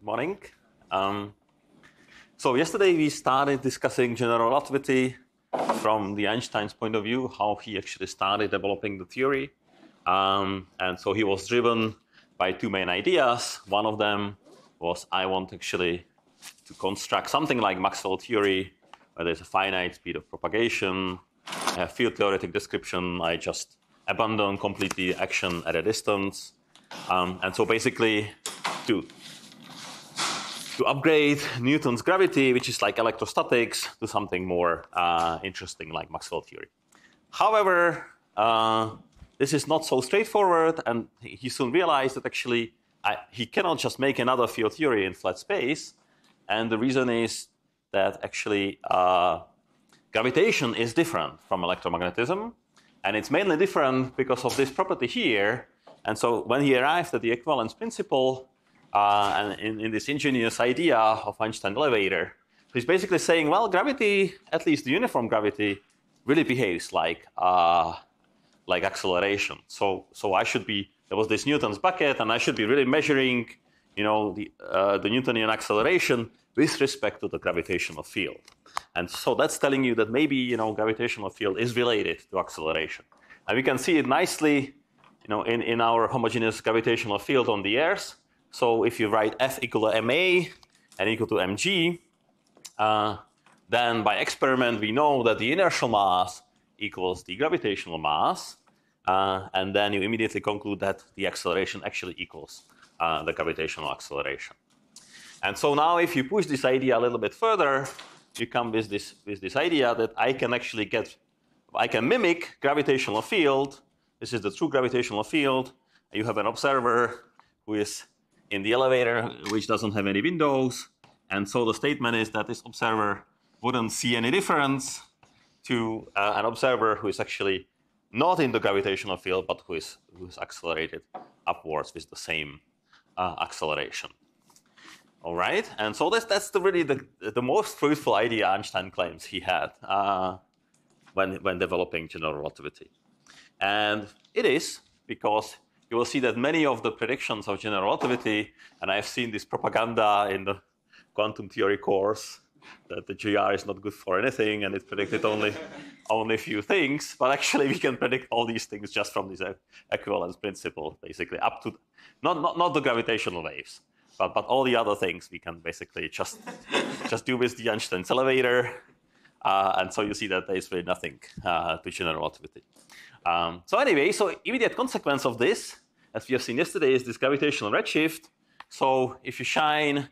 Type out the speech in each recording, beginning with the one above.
Morning. So yesterday we started discussing general relativity from the Einstein's point of view, how he actually started developing the theory. And so he was driven by two main ideas. One of them was I want actually to construct something like Maxwell theory, where there's a finite speed of propagation, a field theoretic description. I just abandon completely action at a distance. And so basically to upgrade Newton's gravity, which is like electrostatics, to something more interesting like Maxwell theory. However, this is not so straightforward, and he soon realized that actually he cannot just make another field theory in flat space. And the reason is that actually gravitation is different from electromagnetism, and it's mainly different because of this property here. And so when he arrived at the equivalence principle, and in this ingenious idea of Einstein elevator, he's basically saying, well, gravity, at least the uniform gravity, really behaves like acceleration. So I should be, there was this Newton's bucket, and I should be really measuring, the Newtonian acceleration with respect to the gravitational field. And so that's telling you that maybe, gravitational field is related to acceleration. And we can see it nicely, in our homogeneous gravitational field on the Earth. So if you write F equal to ma and equal to mg, then by experiment we know that the inertial mass equals the gravitational mass, and then you immediately conclude that the acceleration actually equals the gravitational acceleration. And so now if you push this idea a little bit further, you come with this idea that I can mimic gravitational field. This is the true gravitational field. You have an observer who is in the elevator, which doesn't have any windows. And so the statement is that this observer wouldn't see any difference to an observer who is actually not in the gravitational field, but who is accelerated upwards with the same acceleration. All right, and so that's really the most fruitful idea Einstein claims he had when developing general relativity. And it is, because you will see that many of the predictions of general relativity, and I've seen this propaganda in the quantum theory course, that the GR is not good for anything, and it predicted only a few things, but actually we can predict all these things just from this equivalence principle, basically, up to, not the gravitational waves, but all the other things we can basically just do with the Einstein's elevator, and so you see that there is really nothing to general relativity. So anyway, so immediate consequence of this, as we have seen yesterday, is this gravitational redshift. So if you shine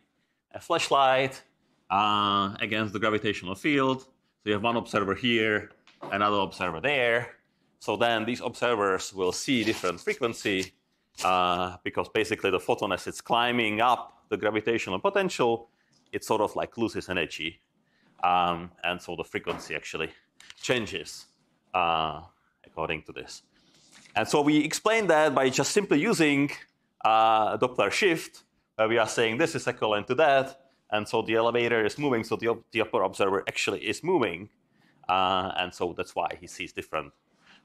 a flashlight against the gravitational field, so you have one observer here, another observer there. So then these observers will see different frequency because basically the photon, as it's climbing up the gravitational potential, it sort of like loses energy. And so the frequency actually changes according to this. And so we explain that by just simply using Doppler shift, where we are saying this is equivalent to that. And so the elevator is moving, so the upper observer actually is moving. And so that's why he sees different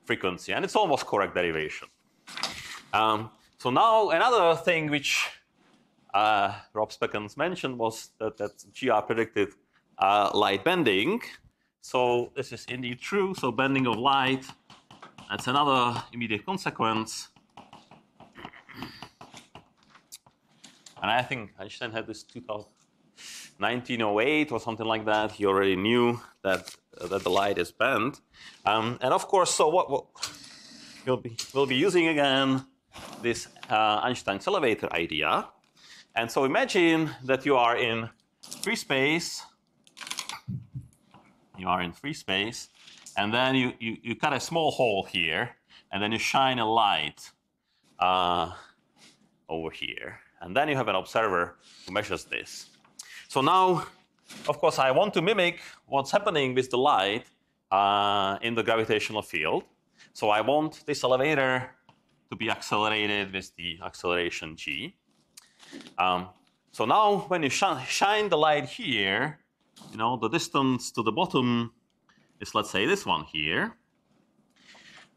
frequency. And it's almost correct derivation. So now another thing which Rob Speckens mentioned was that GR predicted light bending. So this is indeed true. So bending of light, that's another immediate consequence. And I think Einstein had this 1908 or something like that. He already knew that the light is bent. And of course, so what we'll be using again this Einstein's elevator idea. And so imagine that you are in free space. You are in free space, and then you cut a small hole here, and then you shine a light over here. And then you have an observer who measures this. So now, of course, I want to mimic what's happening with the light in the gravitational field. So I want this elevator to be accelerated with the acceleration g. So now when you shine the light here, the distance to the bottom is, let's say, this one here.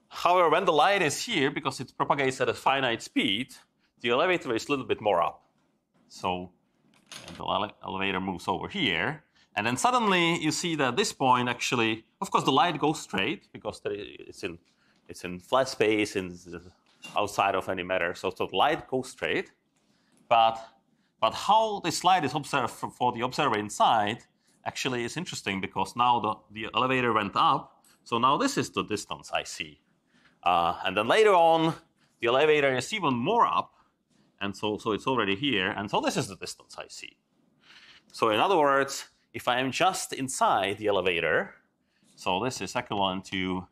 However, when the light is here, because it propagates at a finite speed, the elevator is a little bit more up. So the elevator moves over here. And then suddenly you see that at this point, actually, of course, the light goes straight because it's in flat space, outside of any matter. So the light goes straight. But how this light is observed for the observer inside actually is interesting because now the elevator went up. So now this is the distance I see. And then later on, the elevator is even more up. And so it's already here. And so this is the distance I see. So in other words, if I am just inside the elevator, so this is equivalent to,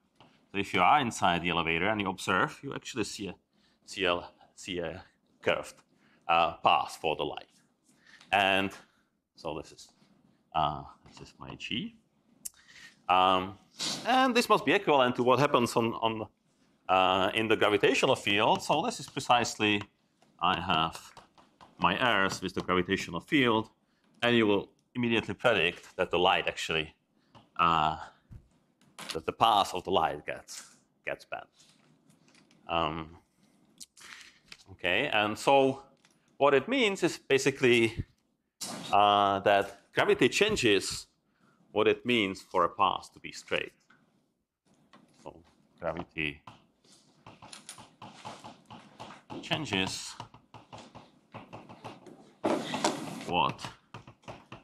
if you are inside the elevator and you observe, you actually see a curved path for the light. And so this is my G. And this must be equivalent to what happens in the gravitational field. So this is precisely, I have my errors with the gravitational field, and you will immediately predict that the light actually, that the path of the light gets bent. Okay, and so what it means is basically that gravity changes what it means for a path to be straight. So gravity changes what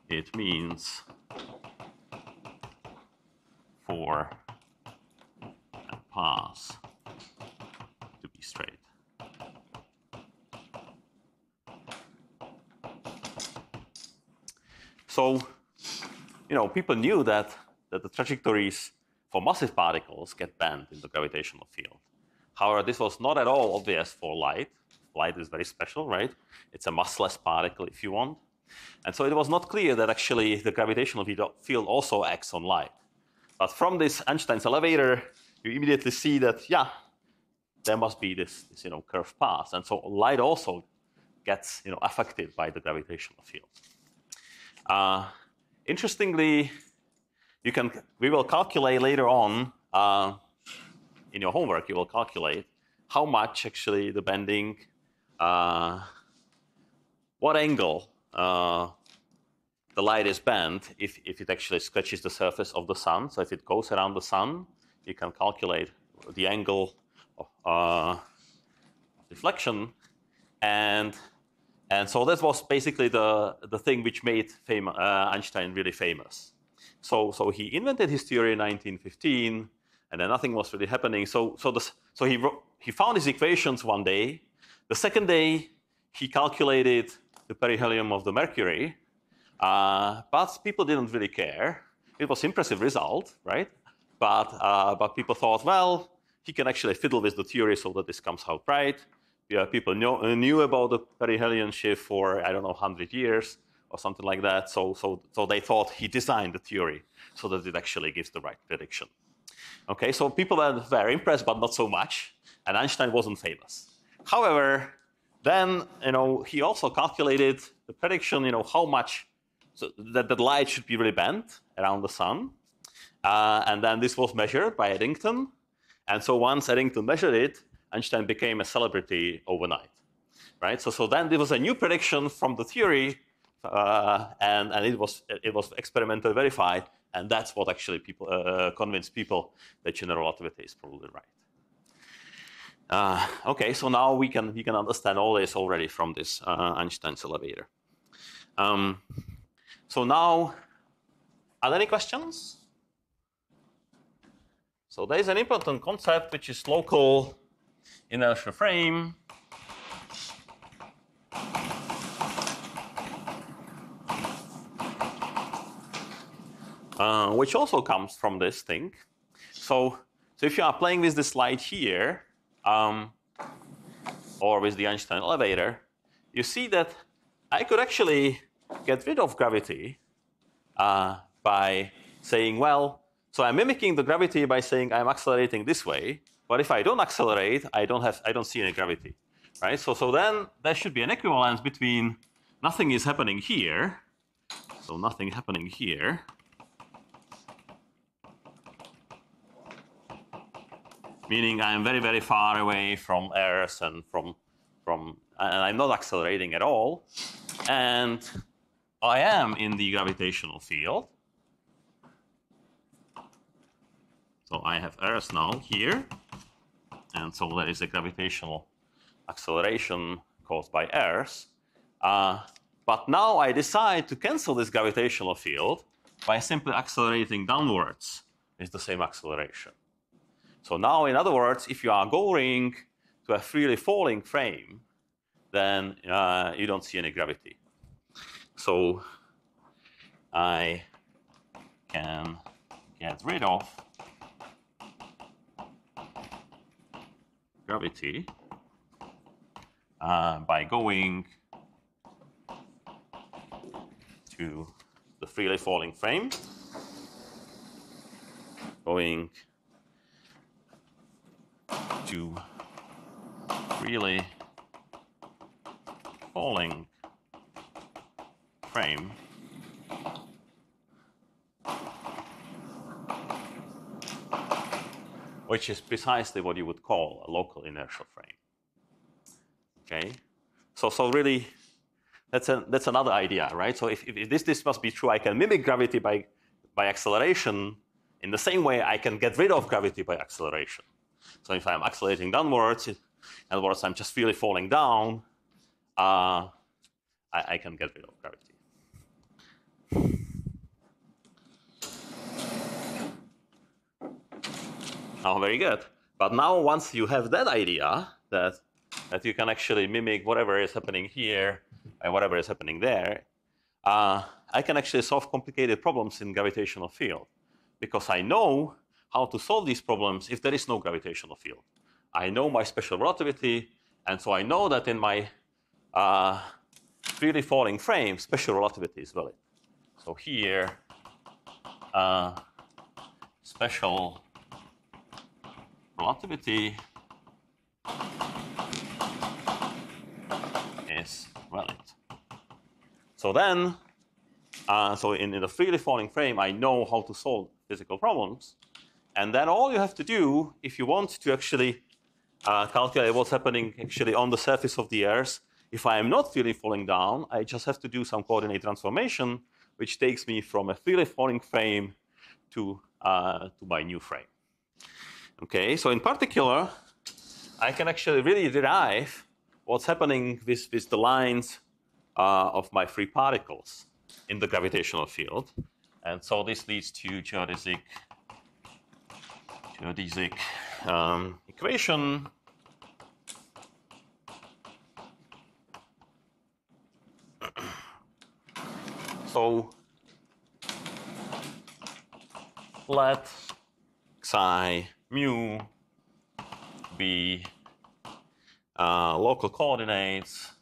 it means for a path to be straight. So, people knew that the trajectories for massive particles get bent in the gravitational field. However, this was not at all obvious for light. Light is very special, right? It's a massless particle, if you want. And so it was not clear that actually the gravitational field also acts on light. But from this Einstein's elevator, you immediately see that, yeah, there must be this curved path. And so light also gets affected by the gravitational field. Interestingly, we will calculate later on in your homework. You will calculate how much actually the bending, what angle the light is bent if it actually scratches the surface of the sun. So if it goes around the sun, you can calculate the angle of deflection, and so that was basically the thing which made Einstein really famous. So he invented his theory in 1915, and then nothing was really happening. So he found his equations one day. The second day, he calculated the perihelion of the mercury, but people didn't really care. It was an impressive result, right? But people thought, well, he can actually fiddle with the theory so that this comes out right. Yeah, people knew about the perihelion shift for, I don't know, 100 years or something like that. So they thought he designed the theory so that it actually gives the right prediction. Okay, so people were very impressed, but not so much. And Einstein wasn't famous. However, then he also calculated the prediction, how much that the light should be really bent around the sun. And then this was measured by Eddington. And so once Eddington measured it, Einstein became a celebrity overnight, right? So then there was a new prediction from the theory, and it was experimentally verified, and that's what actually convinced people that general relativity is probably right. Okay, so now we can understand all this already from this Einstein's elevator. So now, are there any questions? So there is an important concept which is local inertial frame. Which also comes from this thing. So if you are playing with this light here, or with the Einstein elevator, you see that I could actually get rid of gravity by saying, well, so I'm mimicking the gravity by saying I'm accelerating this way. But if I don't accelerate, I don't see any gravity, right? So then there should be an equivalence between nothing is happening here, so nothing happening here, meaning I'm very, very far away from Earth and and I'm not accelerating at all. And I am in the gravitational field. So I have Earth now here. And so there is a gravitational acceleration caused by Earth. But now I decide to cancel this gravitational field by simply accelerating downwards with the same acceleration. So now, in other words, if you are going to a freely falling frame, then you don't see any gravity. So I can get rid of gravity by going to the freely falling frame, going to freely falling frame, which is precisely what you would call a local inertial frame. Okay, so really, that's another idea, right? So if this must be true, I can mimic gravity by acceleration. In the same way, I can get rid of gravity by acceleration. So if I'm accelerating downwards, in other words, I'm just really falling down, I can get rid of gravity. Oh, very good. But now, once you have that idea that you can actually mimic whatever is happening here and whatever is happening there, I can actually solve complicated problems in gravitational field, because I know how to solve these problems if there is no gravitational field. I know my special relativity, and so I know that in my freely falling frame, special relativity is valid. So here, special relativity is valid. So then, so in the freely falling frame, I know how to solve physical problems. And then all you have to do, if you want to actually calculate what's happening actually on the surface of the Earth, if I am not freely falling down, I just have to do some coordinate transformation, which takes me from a freely falling frame to my new frame. Okay, so in particular, I can actually really derive what's happening with the lines of my free particles in the gravitational field. And so this leads to geodesic equation. So let psi mu be local coordinates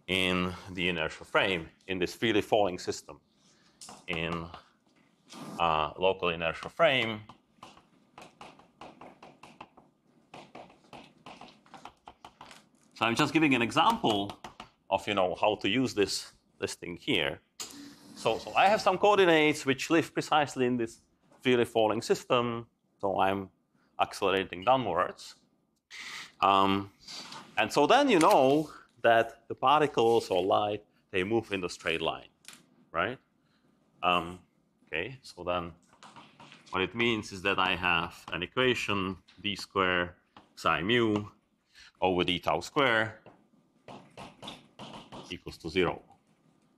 in the inertial frame in this freely falling system in local inertial frame. So I'm just giving an example of how to use this thing here. So I have some coordinates which live precisely in this freely falling system. So I'm accelerating downwards. And so then you know that the particles or light, they move in the straight line, right? Okay, so then what it means is that I have an equation d square psi mu over d tau square equals to 0.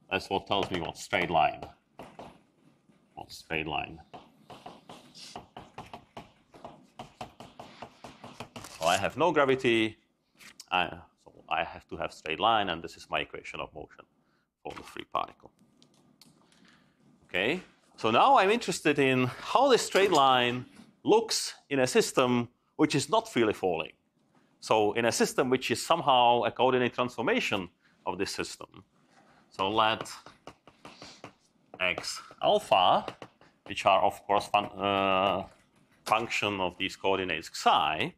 That's what tells me what straight line. What straight line. So I have no gravity. So I have to have straight line, and this is my equation of motion for the free particle. Okay, so now I'm interested in how this straight line looks in a system which is not freely falling. So in a system which is somehow a coordinate transformation of this system. So let x alpha, which are of course function of these coordinates psi,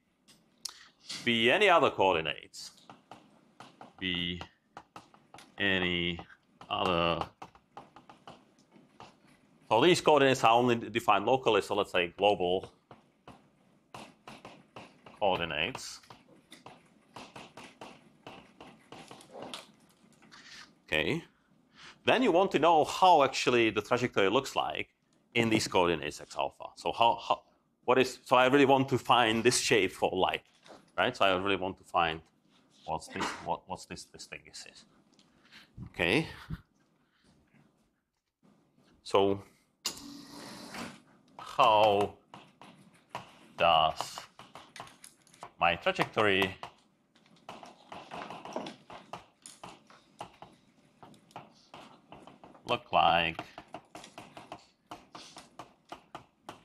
be any other coordinates, be any other. So these coordinates are only defined locally, so let's say global coordinates. Okay. Then you want to know how actually the trajectory looks like in these coordinates x alpha. So so I really want to find this shape for light, right? So I really want to find what's this thing is. Okay. So how does my trajectory look like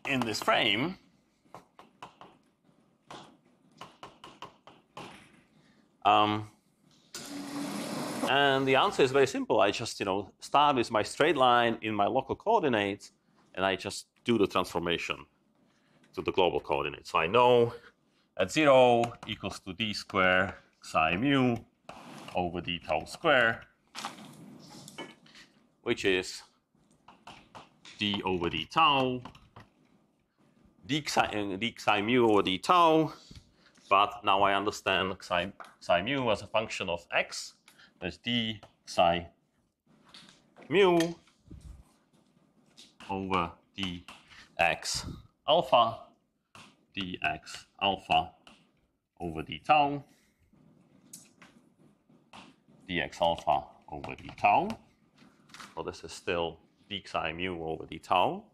in this frame? And the answer is very simple. I just start with my straight line in my local coordinates, and I just do the transformation to the global coordinates. So I know at 0 equals to d square psi mu over d tau square, which is d over d tau, d psi mu over d tau. But now I understand psi mu as a function of x. There's d psi mu over dx alpha over d tau, dx alpha over d tau. So this is still d psi mu over d tau.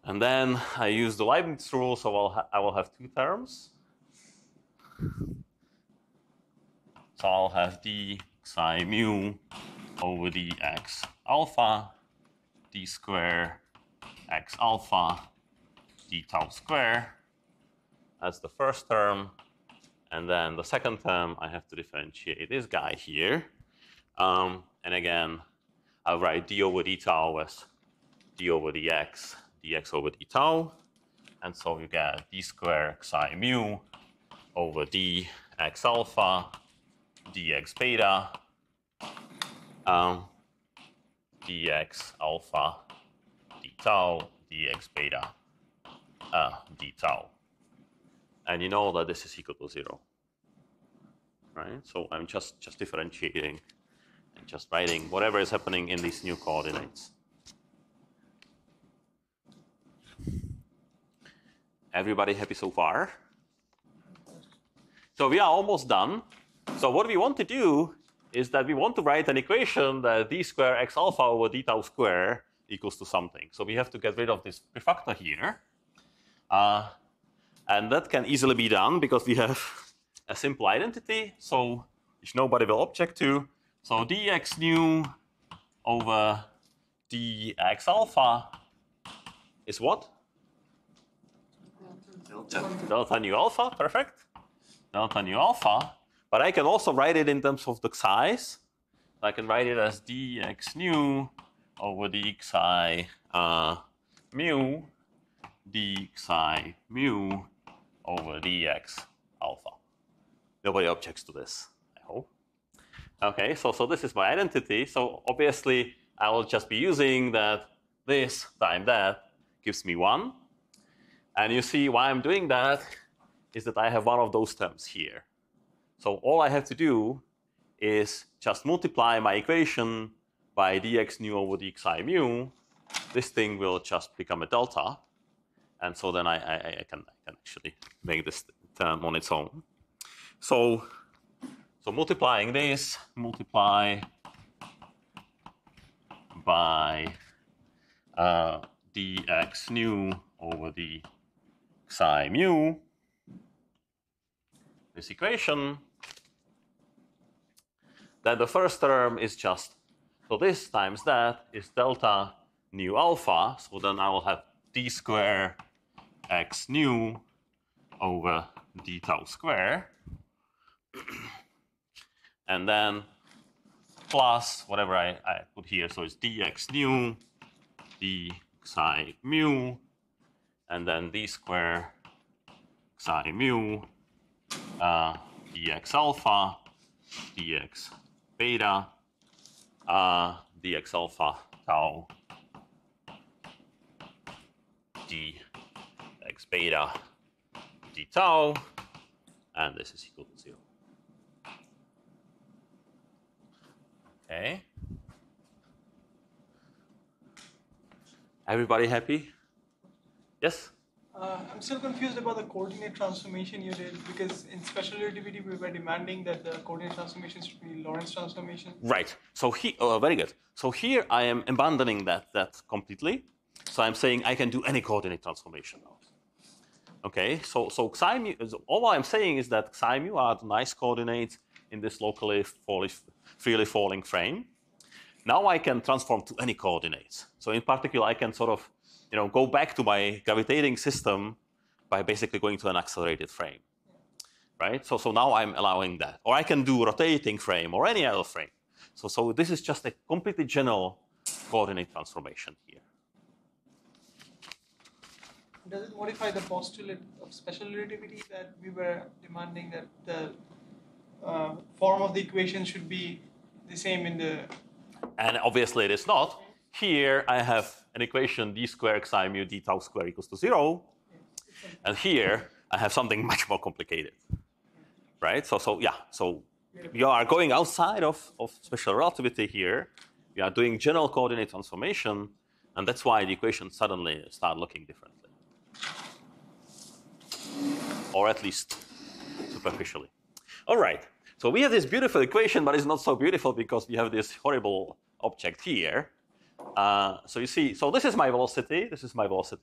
And then I use the Leibniz rule, so I will have two terms. So I'll have d psi mu over dx alpha, d square x alpha, d tau square. That's the first term. And then the second term, I have to differentiate this guy here. And again, I'll write d over d tau as d over dx over d tau. And so you get d square psi mu over dx alpha, dx beta, dx alpha, d tau, dx beta, d tau. And you know that this is equal to 0, right? So I'm just differentiating and just writing whatever is happening in these new coordinates. Everybody happy so far? So we are almost done. So what we want to do is that we want to write an equation that d square x alpha over d tau square equals to something. So we have to get rid of this prefactor here. And that can easily be done because we have a simple identity, so which nobody will object to. So dx nu over dx alpha is what? Delta nu alpha, perfect. Delta nu alpha. But I can also write it in terms of the xi's. I can write it as dx nu over d xi mu, d xi mu over dx alpha. Nobody objects to this, I hope. Okay, so this is my identity. So obviously, I will just be using that this times that gives me 1. And you see why I'm doing that is that I have one of those terms here. So all I have to do is just multiply my equation by dx nu over dxi mu. This thing will just become a delta. And so then I can actually make this term on its own. So multiplying this, multiply by dx nu over the psi mu, this equation, then the first term is just, so this times that is delta nu alpha. So then I will have d square x nu over d tau square. And then plus whatever I put here. So it's dx nu, d psi mu, and then d square psi mu, dx alpha, dx beta, dx alpha tau, dx beta, d tau, and this is equal to 0. Okay. Everybody happy? Yes? I'm still confused about the coordinate transformation you did, because in special relativity we were demanding that the coordinate transformation should be Lorentz transformation. Right. So very good. So here I am abandoning that completely. So I'm saying I can do any coordinate transformation now. Okay. So psi mu, all I'm saying is that psi mu are the nice coordinates in this freely falling frame. Now I can transform to any coordinates. So in particular, I can sort of go back to my gravitating system by basically going to an accelerated frame, right? So now I'm allowing that. Or I can do rotating frame or any other frame. So this is just a completely general coordinate transformation here. Does it modify the postulate of special relativity that we were demanding that the form of the equation should be the same in the... And obviously it is not. Here I have an equation d squared psi mu d tau squared equals to 0. And here I have something much more complicated, right? So we are going outside of special relativity here. We are doing general coordinate transformation, and that's why the equations suddenly start looking differently. Or at least superficially. All right. So we have this beautiful equation, but it's not so beautiful because we have this horrible object here. So you see, so this is my velocity,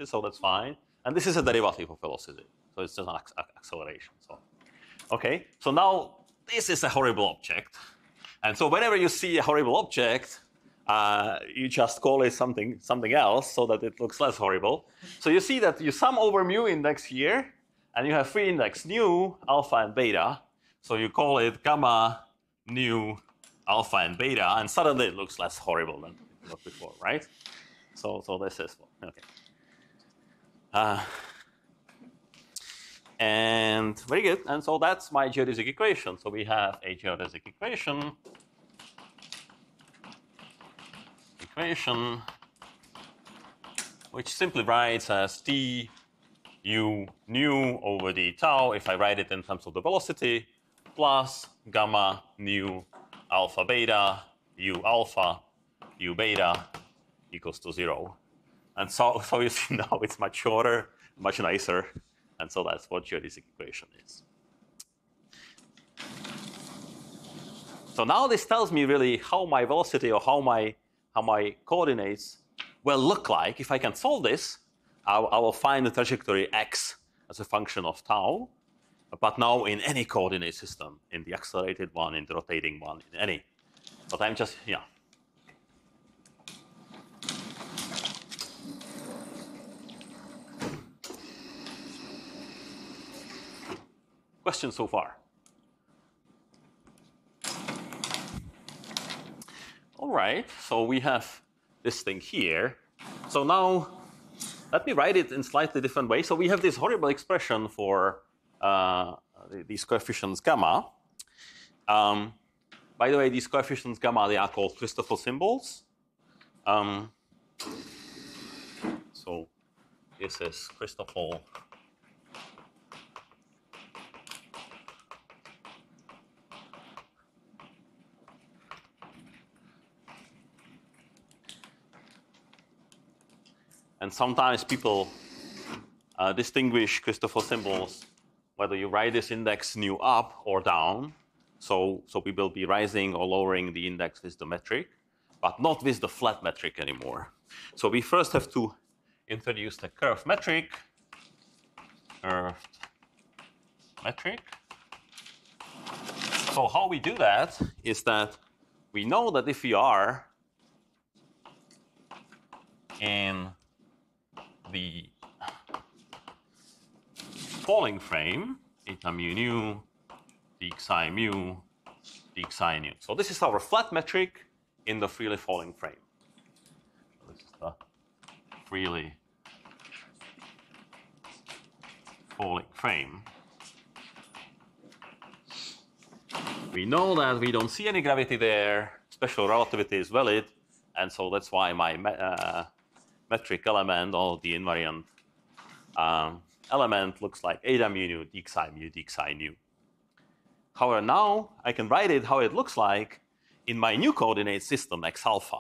so that's fine. And this is a derivative of velocity. So it's just an acceleration. So, okay, so now this is a horrible object. And so whenever you see a horrible object, you just call it something else so that it looks less horrible. So you see that you sum over mu index here, and you have three index nu, alpha, and beta. So you call it gamma, nu, alpha, and beta, and suddenly it looks less horrible than it looked before, right? So this is okay. And very good. And so that's my geodesic equation. So we have a geodesic equation which simply writes as t u nu over d tau, if I write it in terms of the velocity, plus gamma nu alpha beta u alpha u beta equals to 0. And so you see now it's much shorter, much nicer. And so that's what geodesic equation is. So now this tells me really how my velocity or how my coordinates will look like. If I can solve this, I will find the trajectory x as a function of tau, but now in any coordinate system, in the accelerated one, in the rotating one, in any. But I'm just, yeah. Questions so far? All right, so we have this thing here. So now let me write it in slightly different way. So we have this horrible expression for these coefficients gamma. By the way, these coefficients gamma, they are called Christoffel symbols. So this is Christoffel. And sometimes people distinguish Christoffel symbols whether you write this index nu up or down. So we will be rising or lowering the index with the metric, but not with the flat metric anymore. So we first have to introduce the curved metric. So how we do that is that we know that if we are in the falling frame, eta mu nu, d psi mu, d psi nu. So this is our flat metric in the freely falling frame. So this is the freely falling frame. We know that we don't see any gravity there. Special relativity is valid, and so that's why my metric element or the invariant element looks like eta mu nu, d psi mu, d psi nu. However, now I can write it how it looks like in my new coordinate system, x alpha.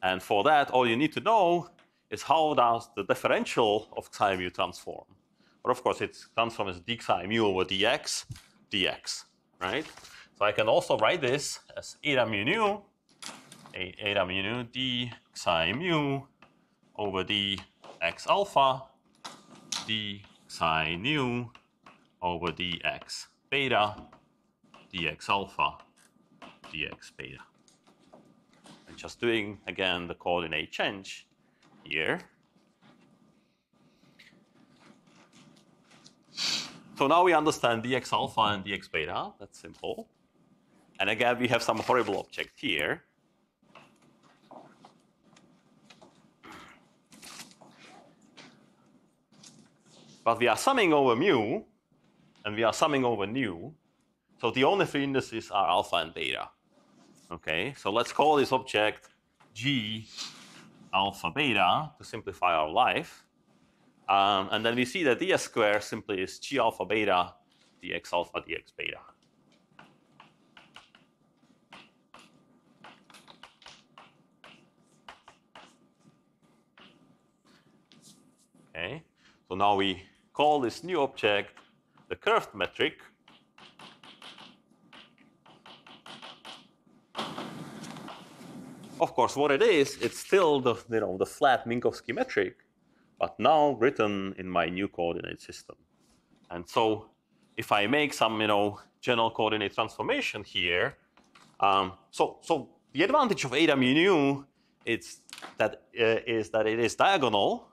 And for that, all you need to know is how does the differential of xi mu transform. But of course, it transforms as d xi mu over dx, right? So I can also write this as eta mu nu d xi mu over dx alpha, d xi nu over dx beta, dx alpha, dx beta. And just doing, again, the coordinate change here. So now we understand dx alpha and dx beta. That's simple. And again, we have some horrible object here. But we are summing over mu, and we are summing over nu. So the only three indices are alpha and beta. Okay, so let's call this object G alpha beta to simplify our life. And then we see that ds squared simply is G alpha beta dx alpha dx beta. Okay, so now we call this new object the curved metric. Of course, what it is, it's still the, the flat Minkowski metric, but now written in my new coordinate system. And so if I make some, general coordinate transformation here, so the advantage of eta mu nu is that it is diagonal,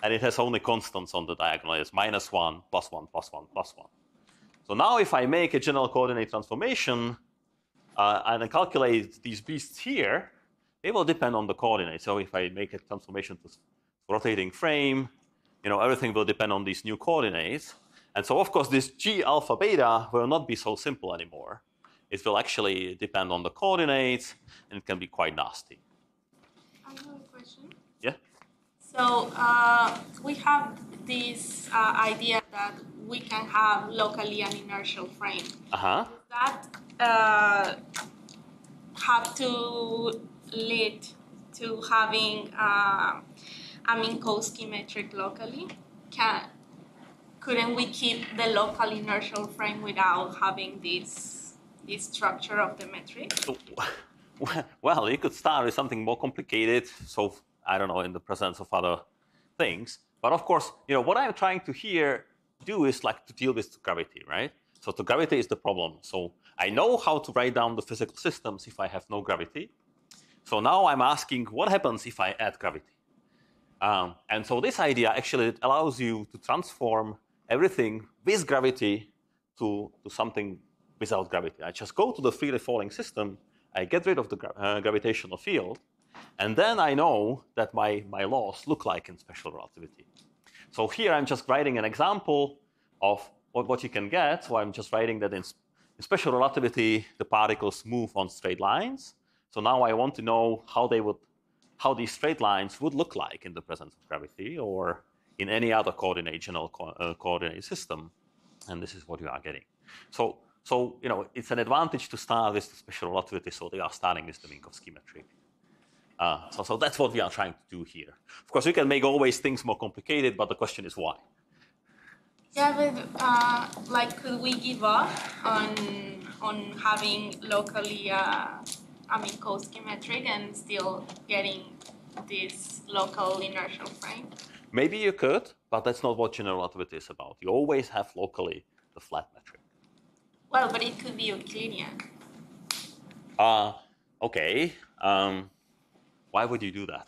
and it has only constants on the diagonal. It's -1, +1, +1, +1. So now if I make a general coordinate transformation and I calculate these beasts here, they will depend on the coordinates. So if I make a transformation to rotating frame, everything will depend on these new coordinates. And so, of course, this G alpha beta will not be so simple anymore. It will actually depend on the coordinates, and it can be quite nasty. I have a question. Yeah? So we have this idea that we can have locally an inertial frame. Uh-huh. Does that have to lead to having a Minkowski metric locally? Couldn't we keep the local inertial frame without having this structure of the metric? Well, you could start with something more complicated. So I don't know, in the presence of other things. But of course, what I'm trying to here do is like to deal with gravity, right? So the gravity is the problem. So I know how to write down the physical systems if I have no gravity. So now I'm asking, what happens if I add gravity? And so this idea actually allows you to transform everything with gravity to something without gravity. I just go to the freely falling system, I get rid of the gravitational field, and then I know that my laws look like in special relativity. So here I'm just writing an example of what you can get. So I'm just writing that in special relativity, the particles move on straight lines. So now I want to know how these straight lines would look like in the presence of gravity or in any other general coordinate system. And this is what you are getting. So it's an advantage to start with the special relativity. So they are starting with the Minkowski metric. So that's what we are trying to do here. Of course, we can make always things more complicated, but the question is why. Yeah, but could we give up on having locally a Minkowski metric and still getting this local inertial frame? Maybe you could, but that's not what general relativity is about. You always have locally the flat metric. Well, but it could be Euclidean. Okay. Why would you do that?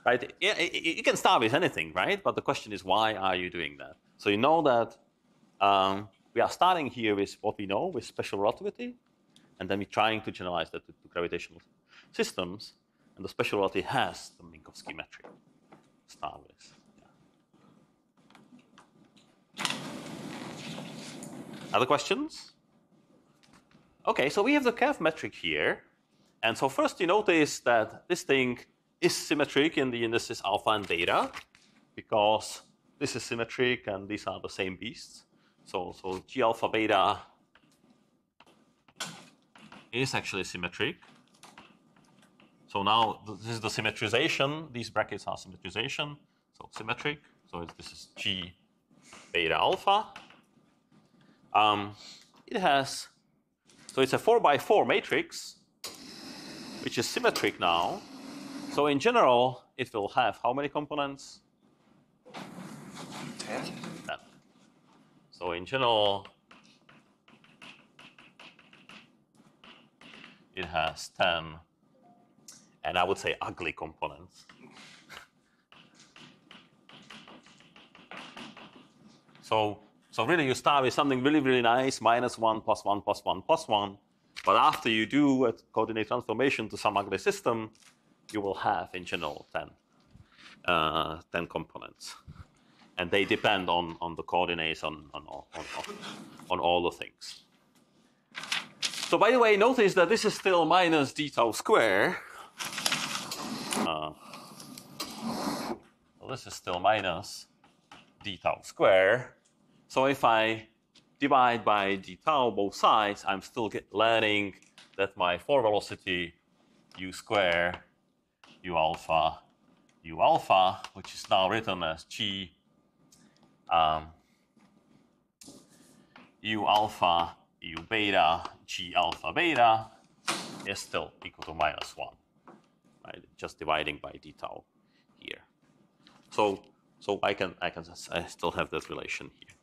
Right? You can start with anything, right? But the question is, why are you doing that? So you know that we are starting here with what we know, with special relativity, and then we're trying to generalize that to gravitational systems, and the special relativity has the Minkowski metric to start with. Yeah. Other questions? Okay, so we have the curve metric here. And so first you notice that this thing is symmetric in the indices alpha and beta, because this is symmetric and these are the same beasts. So G alpha beta is actually symmetric. So now this is the symmetrization. These brackets are symmetrization. So symmetric. So this is G beta alpha. It has, so it's a 4x4 matrix, which is symmetric now. So in general, it will have how many components? 10. 10. So in general, it has 10, and I would say ugly components. So really you start with something really, really nice, -1, +1, +1, +1. But after you do a coordinate transformation to some ugly system, you will have, in general, 10 components. And they depend on the coordinates, on all the things. So by the way, notice that this is still minus d tau square. So this is still minus d tau square. So if I divide by d tau both sides, I'm still learning that my 4 velocity u square u alpha, which is now written as g u alpha, u beta, g alpha beta is still equal to -1. Right? Just dividing by d tau here. So I still have that relation here.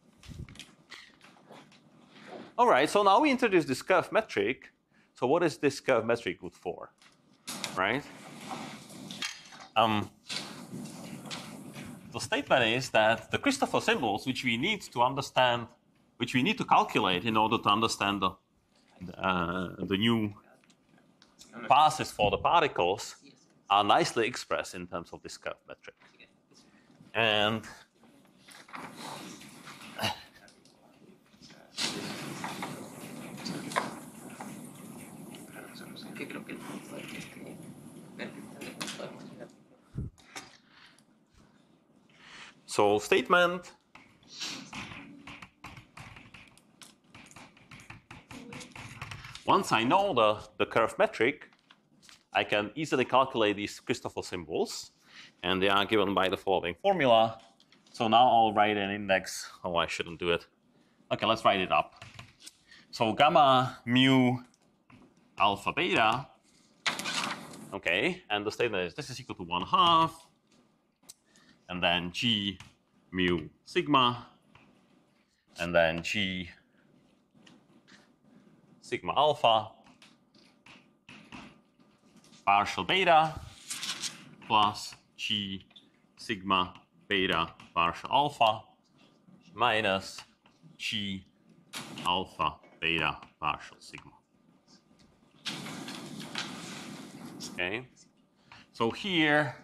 All right, so now we introduce this curve metric. So what is this curve metric good for, right? The statement is that the Christoffel symbols, which we need to understand, which we need to calculate in order to understand the new passes for the particles, are nicely expressed in terms of this curve metric. And so statement once I know the curve metric, I can easily calculate these Christoffel symbols, and they are given by the following formula. So now I'll write an index. Oh, I shouldn't do it. Okay, let's write it up. So gamma mu alpha beta. Okay, and the statement is this is equal to 1/2, and then g mu sigma, and then g sigma alpha partial beta plus g sigma beta partial alpha minus g alpha beta partial sigma. Okay, so here,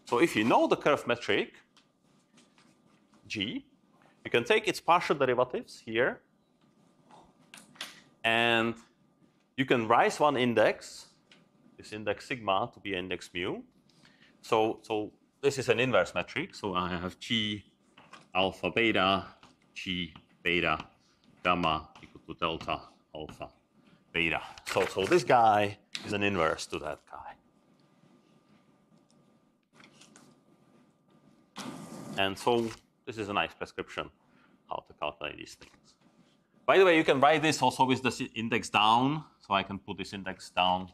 so if you know the curve metric G, you can take its partial derivatives here, and you can raise one index, this index sigma, to be index mu. So this is an inverse metric. So I have G alpha beta, G beta gamma equal to delta alpha beta. So this guy is an inverse to that guy. And so this is a nice prescription how to calculate these things. By the way, you can write this also with the index down. So I can put this index down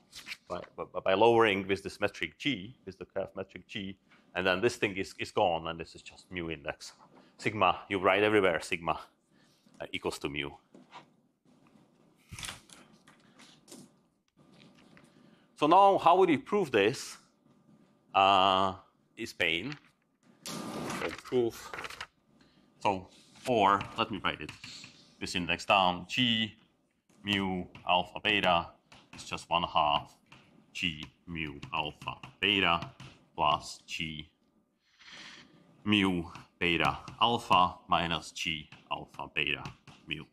by lowering with this metric G, with the curve metric G. And then this thing is gone, and this is just mu index. Sigma, you write everywhere sigma equals to mu. So now, how would you prove this? Is pain. So proof. So, or let me write it. This index down. G mu alpha beta is just 1/2 G mu alpha beta plus G mu beta alpha minus G alpha beta mu.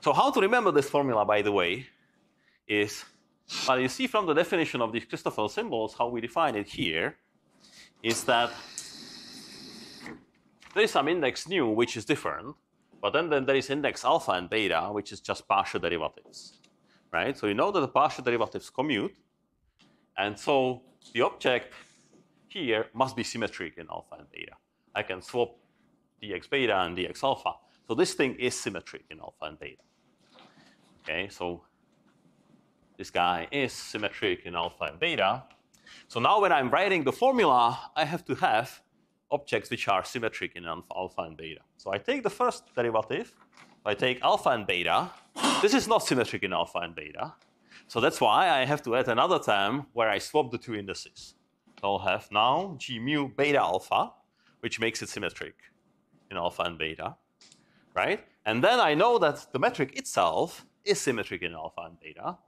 So how to remember this formula, by the way, is, well, you see from the definition of these Christoffel symbols, how we define it here, is that there is some index nu, which is different, but then there is index alpha and beta, which is just partial derivatives, right? So you know that the partial derivatives commute, and so the object here must be symmetric in alpha and beta. I can swap dx beta and dx alpha. So this thing is symmetric in alpha and beta. Okay, so this guy is symmetric in alpha and beta. So now when I'm writing the formula, I have to have objects which are symmetric in alpha and beta. So I take the first derivative, I take alpha and beta. This is not symmetric in alpha and beta. So that's why I have to add another term where I swap the two indices. So I'll have now g mu beta alpha, which makes it symmetric in alpha and beta, right? And then I know that the metric itself is symmetric in alpha and beta.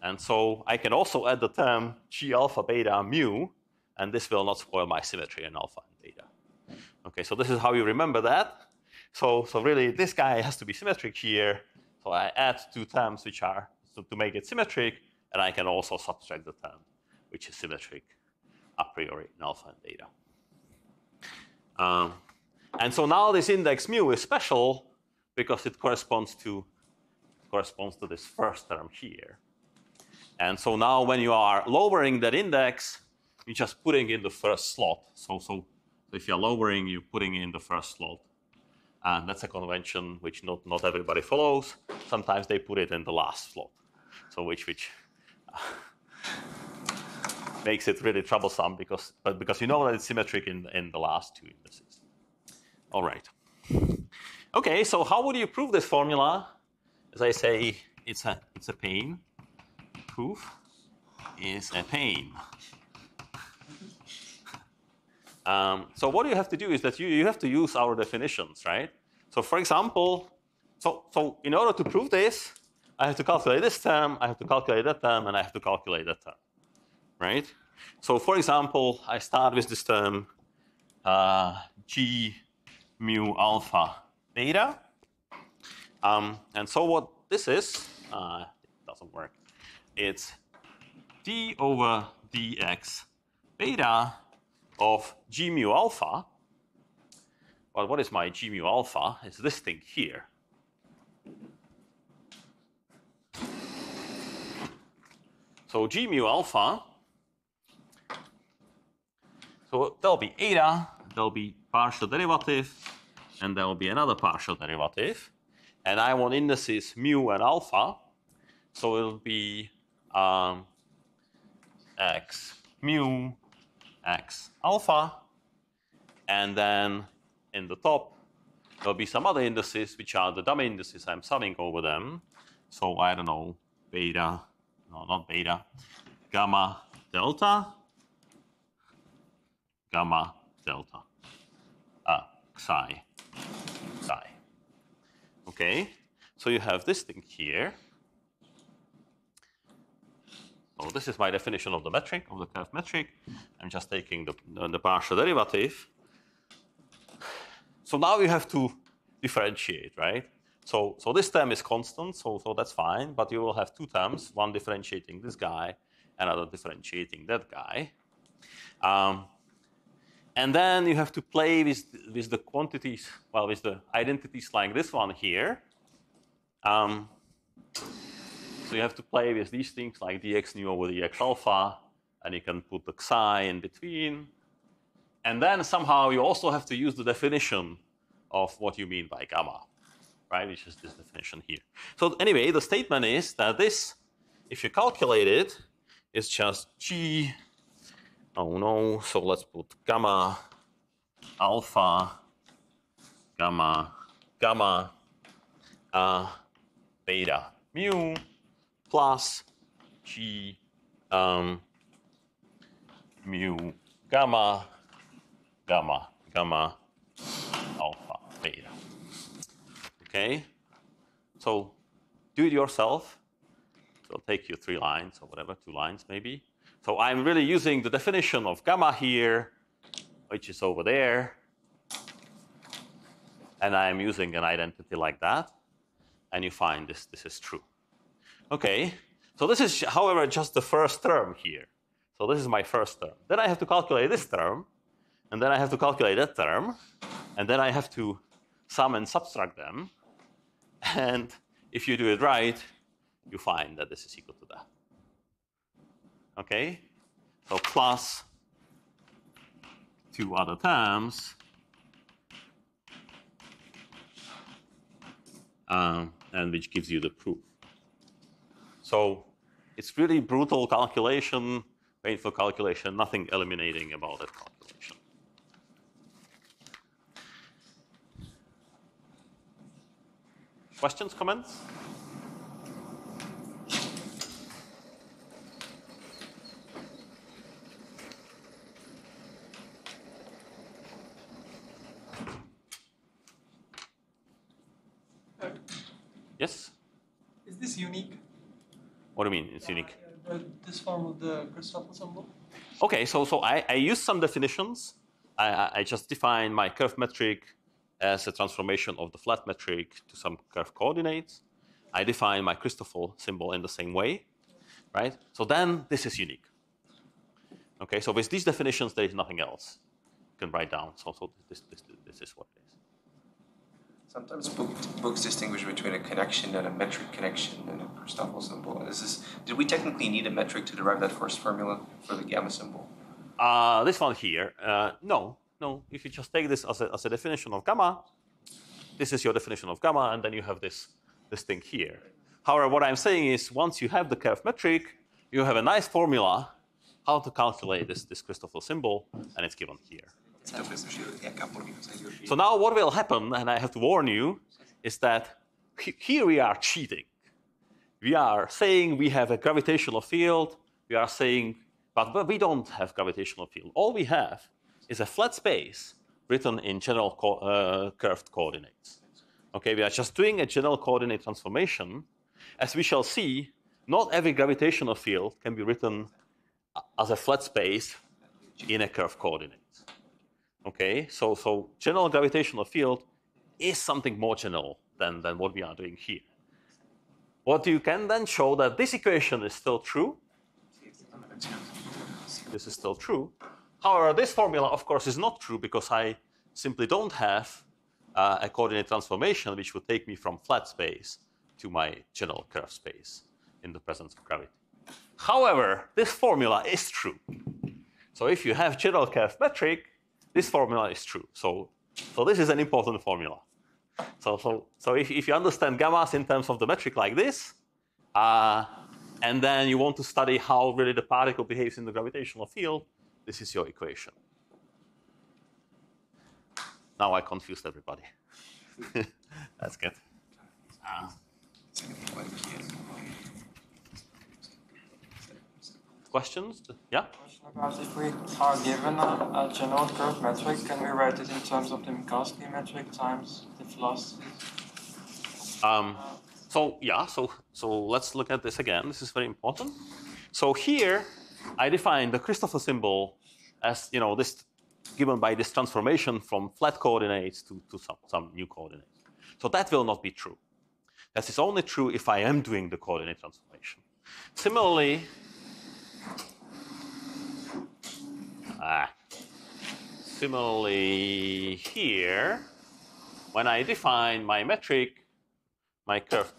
And so I can also add the term g alpha beta mu, and this will not spoil my symmetry in alpha and beta. Okay, so this is how you remember that. So really, this guy has to be symmetric here. So I add two terms which are to make it symmetric, and I can also subtract the term which is symmetric a priori in alpha and beta. And so now this index mu is special because it corresponds to this first term here. And so now when you are lowering that index, you're just putting in the first slot. So if you're lowering, you're putting in the first slot. And that's a convention which not everybody follows. Sometimes they put it in the last slot. So which makes it really troublesome because you know that it's symmetric in the last two indices. All right. Okay, so how would you prove this formula? As I say, it's a pain. Proof is a pain. So what you have to do is that you have to use our definitions, right? So for example, so in order to prove this, I have to calculate this term, I have to calculate that term, and I have to calculate that term, right? So for example, I start with this term g mu alpha beta. And so what this is, it doesn't work. It's d over dx beta of g mu alpha. Well, what is my g mu alpha? It's this thing here. So g mu alpha, so there'll be eta, there'll be partial derivative, and there'll be another partial derivative. And I want indices mu and alpha, so it'll be x mu x alpha, and then in the top there'll be some other indices which are the dummy indices I'm summing over them. So I don't know, beta, no, not beta, gamma delta, psi. Okay, so you have this thing here. So this is my definition of the metric, of the curve metric. I'm just taking the partial derivative. So now you have to differentiate, right? So this term is constant, so that's fine, but you will have two terms, one differentiating this guy, another differentiating that guy. And then you have to play with the quantities, well, with the identities like this one here. So you have to play with these things like dx nu over dx alpha, and you can put the psi in between. And then somehow you also have to use the definition of what you mean by gamma, right? Which is this definition here. So anyway, the statement is that this, if you calculate it, is just g, oh no, so let's put gamma alpha, gamma beta mu plus g mu gamma alpha beta. Okay, so do it yourself. It'll take you 3 lines or whatever, 2 lines maybe. So I'm really using the definition of gamma here, which is over there, and I'm using an identity like that, and you find this is true. Okay, So this is, however, just the first term here. So this is my first term. Then I have to calculate this term, and then I have to calculate that term, and then I have to sum and subtract them. And if you do it right, you find that this is equal to that. Okay? So plus 2 other terms, and which gives you the proof. So it's really brutal calculation, painful calculation, nothing eliminating about that calculation. Questions, comments? Yes? Is this unique? What do you mean it's unique? This form of the Christoffel symbol? Okay, so I use some definitions. I just define my curve metric as a transformation of the flat metric to some curve coordinates. I define my Christoffel symbol in the same way, right? So then this is unique. Okay, so with these definitions, there is nothing else you can write down. So this is what it is. Sometimes books distinguish between a connection and a metric connection and a Christoffel symbol. Did we technically need a metric to derive that first formula for the gamma symbol? This one here, no. If you just take this as a definition of gamma, this is your definition of gamma, and then you have this thing here. However, what I'm saying is once you have the curve metric, you have a nice formula how to calculate this Christoffel symbol, and it's given here. So now what will happen, and I have to warn you, is that here we are cheating. We are saying we have a gravitational field. We are saying, but we don't have gravitational field. All we have is a flat space written in general curved coordinates. Okay, we are just doing a general coordinate transformation. As we shall see, not every gravitational field can be written as a flat space in a curved coordinate. Okay, so general gravitational field is something more general than what we are doing here. What you can then show that this equation is still true. This is still true. However, this formula, of course, is not true because I simply don't have a coordinate transformation which would take me from flat space to my general curved space in the presence of gravity. However, this formula is true. So if you have general curved metric, this formula is true. So this is an important formula. So if you understand gammas in terms of the metric like this, and then you want to study how really the particle behaves in the gravitational field, this is your equation. Now I confused everybody. That's good. Questions? Yeah? Question about if we are given a general curve metric, can we write it in terms of the Minkowski metric times the velocity? So let's look at this again. This is very important. So here I define the Christoffel symbol as this given by this transformation from flat coordinates to some new coordinates. So that will not be true. That is only true if I am doing the coordinate transformation. Similarly, here, when I define my metric, my curve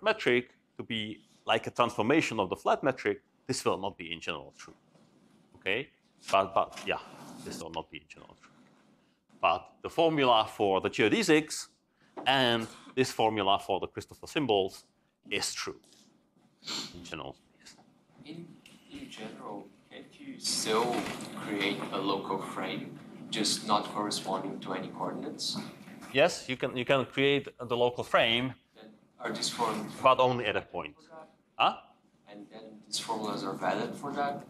metric to be like a transformation of the flat metric, this will not be in general true. Okay, but yeah, this will not be in general true. But the formula for the geodesics and this formula for the Christoffel symbols is true in general space. In general, can't you still create a local frame, just not corresponding to any coordinates? Yes, you can create the local frame, Then are these formulas but only at a point. Huh? and then these formulas are valid for that?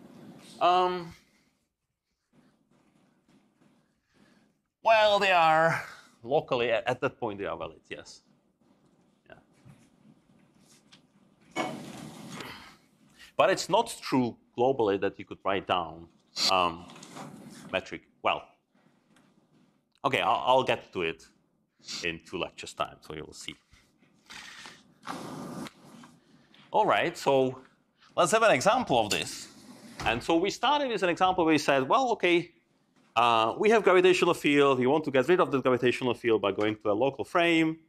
Well, they are locally at that point. They are valid. Yes. Yeah. But it's not true globally that you could write down metric. Well, okay, I'll get to it in 2 lectures' time, so you'll see. All right, so let's have an example of this. And so we started with an example where we said, well, okay, we have gravitational field. We want to get rid of the gravitational field by going to a local frame.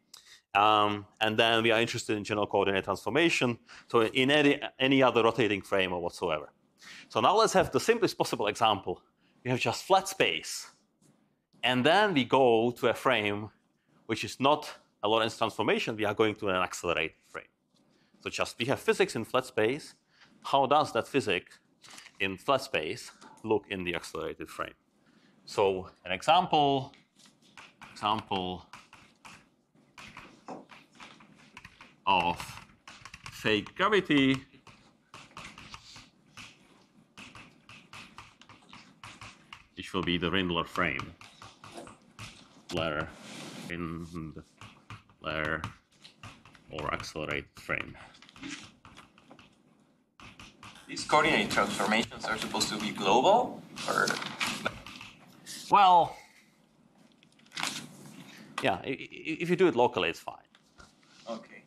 And then we are interested in general coordinate transformation. So in any other rotating frame or whatsoever. So now let's have the simplest possible example. We have just flat space. And then we go to a frame which is not a Lorentz transformation. We are going to an accelerated frame. So just we have physics in flat space. How does that physics in flat space look in the accelerated frame? So an example of fake gravity which will be the Rindler frame. Rindler or accelerated frame. These coordinate transformations are supposed to be global, or? Well, yeah, if you do it locally, it's fine. Okay.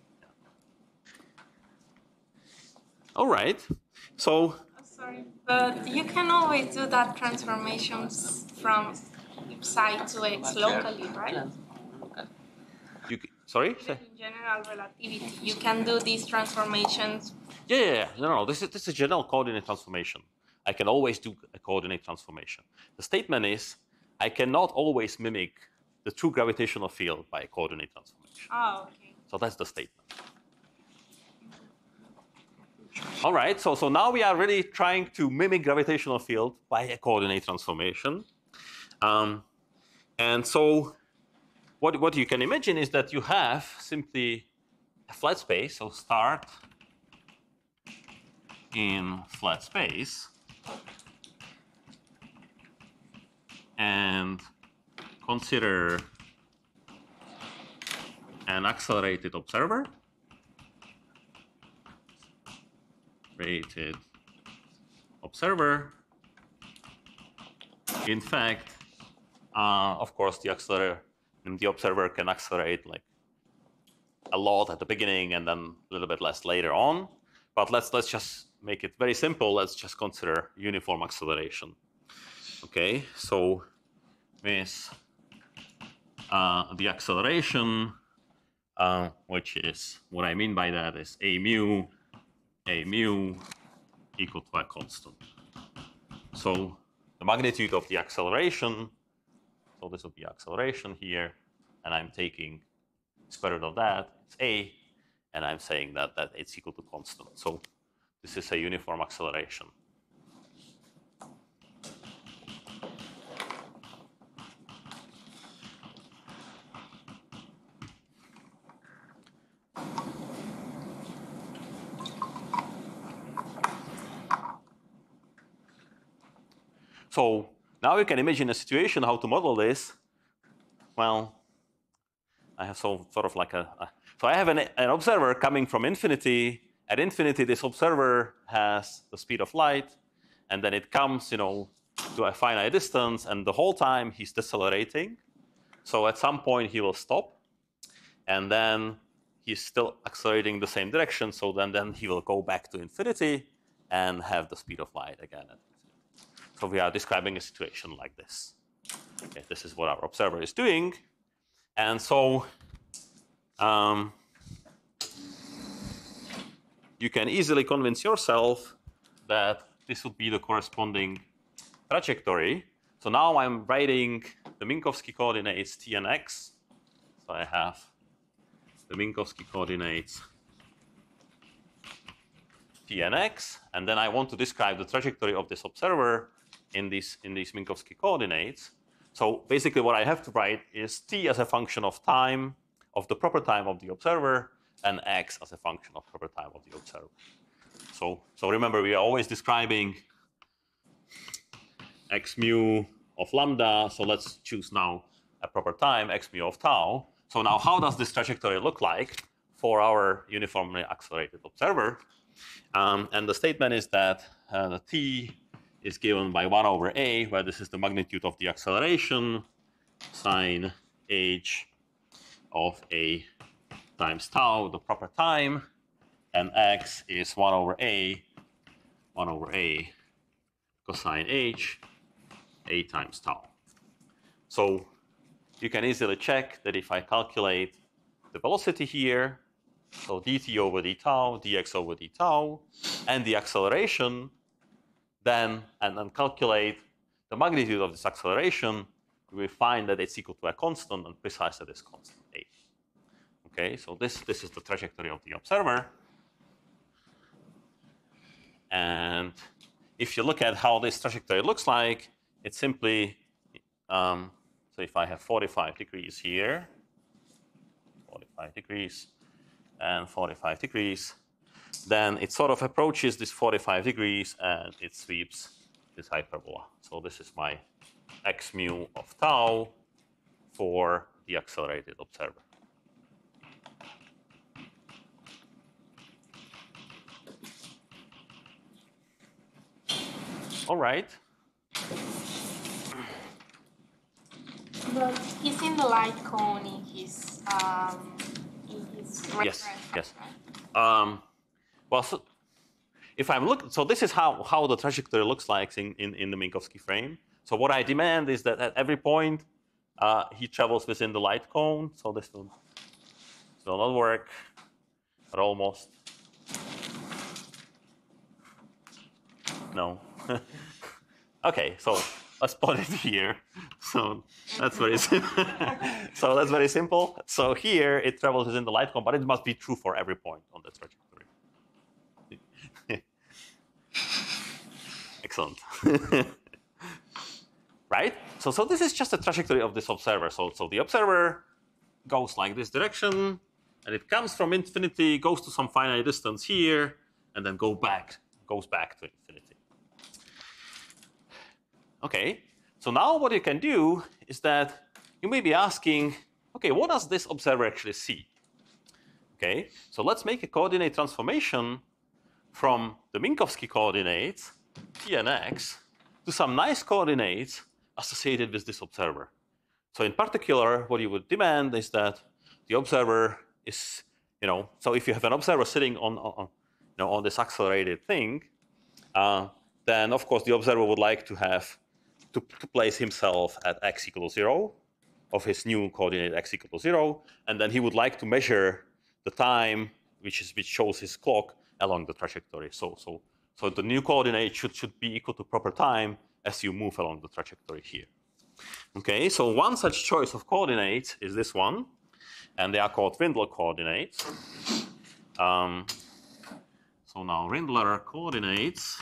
All right. So. Sorry, but you can always do that transformations from psi to x locally, right? Sorry? In general relativity, you can do these transformations. Yeah. No. This is a general coordinate transformation. I can always do a coordinate transformation. The statement is I cannot always mimic the true gravitational field by a coordinate transformation. Oh, okay. So that's the statement. All right. So now we are really trying to mimic gravitational field by a coordinate transformation. And so what you can imagine is that you have simply a flat space. So start in flat space and consider an accelerated observer. Rated observer. In fact, of course, the observer can accelerate like a lot at the beginning and then a little bit less later on. But let's just make it very simple. Let's just consider uniform acceleration. Okay, so with the acceleration, which is what I mean by that is a mu equal to a constant. So the magnitude of the acceleration, so this will be acceleration here, and I'm taking square root of that, it's a, and I'm saying that it's equal to constant. So this is a uniform acceleration. So now you can imagine a situation how to model this. Well, I have sort of like so I have an observer coming from infinity. At infinity, this observer has the speed of light, and then it comes, to a finite distance, and the whole time he's decelerating. So at some point he will stop, and then he's still accelerating the same direction. So then he will go back to infinity and have the speed of light again. So we are describing a situation like this. Okay, this is what our observer is doing. And so you can easily convince yourself that this would be the corresponding trajectory. So now I'm writing the Minkowski coordinates t and x. So I have the Minkowski coordinates t and x. And then I want to describe the trajectory of this observer in these Minkowski coordinates. So basically what I have to write is t as a function of time, of the proper time of the observer, and x as a function of proper time of the observer. So remember, we are always describing x mu of lambda. So let's choose now a proper time, x mu of tau. So now how does this trajectory look like for our uniformly accelerated observer? And the statement is that the t is given by 1 over a, where this is the magnitude of the acceleration, sine h of a times tau, the proper time, and x is 1 over a 1 over a cosine h, a times tau. So you can easily check that if I calculate the velocity here, so dt over d tau, dx over d tau, and the acceleration, then calculate the magnitude of this acceleration, we will find that it's equal to a constant, and precisely this constant a. Okay, so this is the trajectory of the observer. And if you look at how this trajectory looks like, it's simply, so if I have 45 degrees here, 45 degrees, and 45 degrees, then it sort of approaches this 45 degrees and it sweeps this hyperbola. So this is my x mu of tau for the accelerated observer. All right. But he's in the light cone in his reference. Yes. Right? Well, so if I'm looking, so this is how the trajectory looks like in the Minkowski frame. So what I demand is that at every point he travels within the light cone. So this will not work, but almost. No. Okay, so let's put it here. So that's very simple. So that's very simple. So here it travels within the light cone, but it must be true for every point on the trajectory. Excellent. Right? So this is just a trajectory of this observer. So the observer goes like this direction, and it comes from infinity, goes to some finite distance here, and then goes back to infinity. Okay, so now what you can do is that you may be asking, okay, what does this observer actually see? Okay, so let's make a coordinate transformation from the Minkowski coordinates, t and x, to some nice coordinates associated with this observer. So in particular, what you would demand is that the observer is, so if you have an observer sitting on this accelerated thing, then of course the observer would like to have to place himself at x equals 0 of his new coordinate x equals 0, and then he would like to measure the time which shows his clock along the trajectory. So the new coordinate should be equal to proper time as you move along the trajectory here. Okay, so one such choice of coordinates is this one, and they are called Rindler coordinates. So now Rindler coordinates,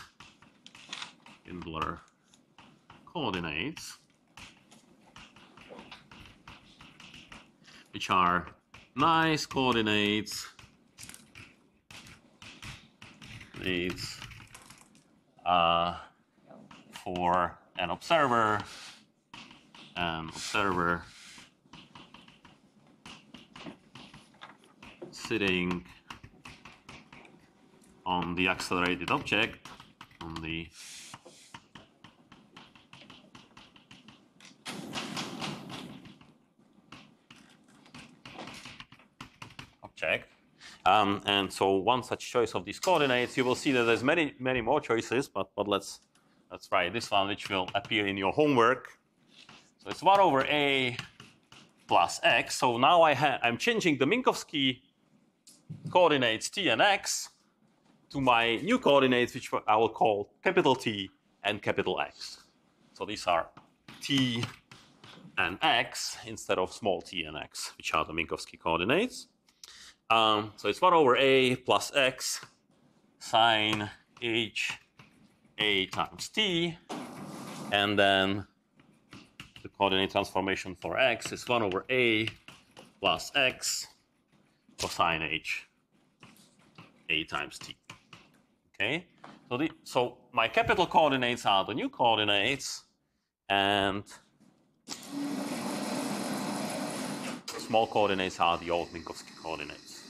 which are nice coordinates for an observer sitting on the accelerated object, on the object. And so one such choice of these coordinates, you will see that there's many more choices, but let's try this one, which will appear in your homework. So it's 1 over a plus x. So now I'm changing the Minkowski coordinates t and x to my new coordinates, which I will call capital T and capital X. So these are t and x instead of small t and x, which are the Minkowski coordinates. So it's 1 over a plus x sine h a times t, and then the coordinate transformation for x is 1 over a plus x cosine h a times t. Okay, so my capital coordinates are the new coordinates, and small coordinates are the old Minkowski coordinates.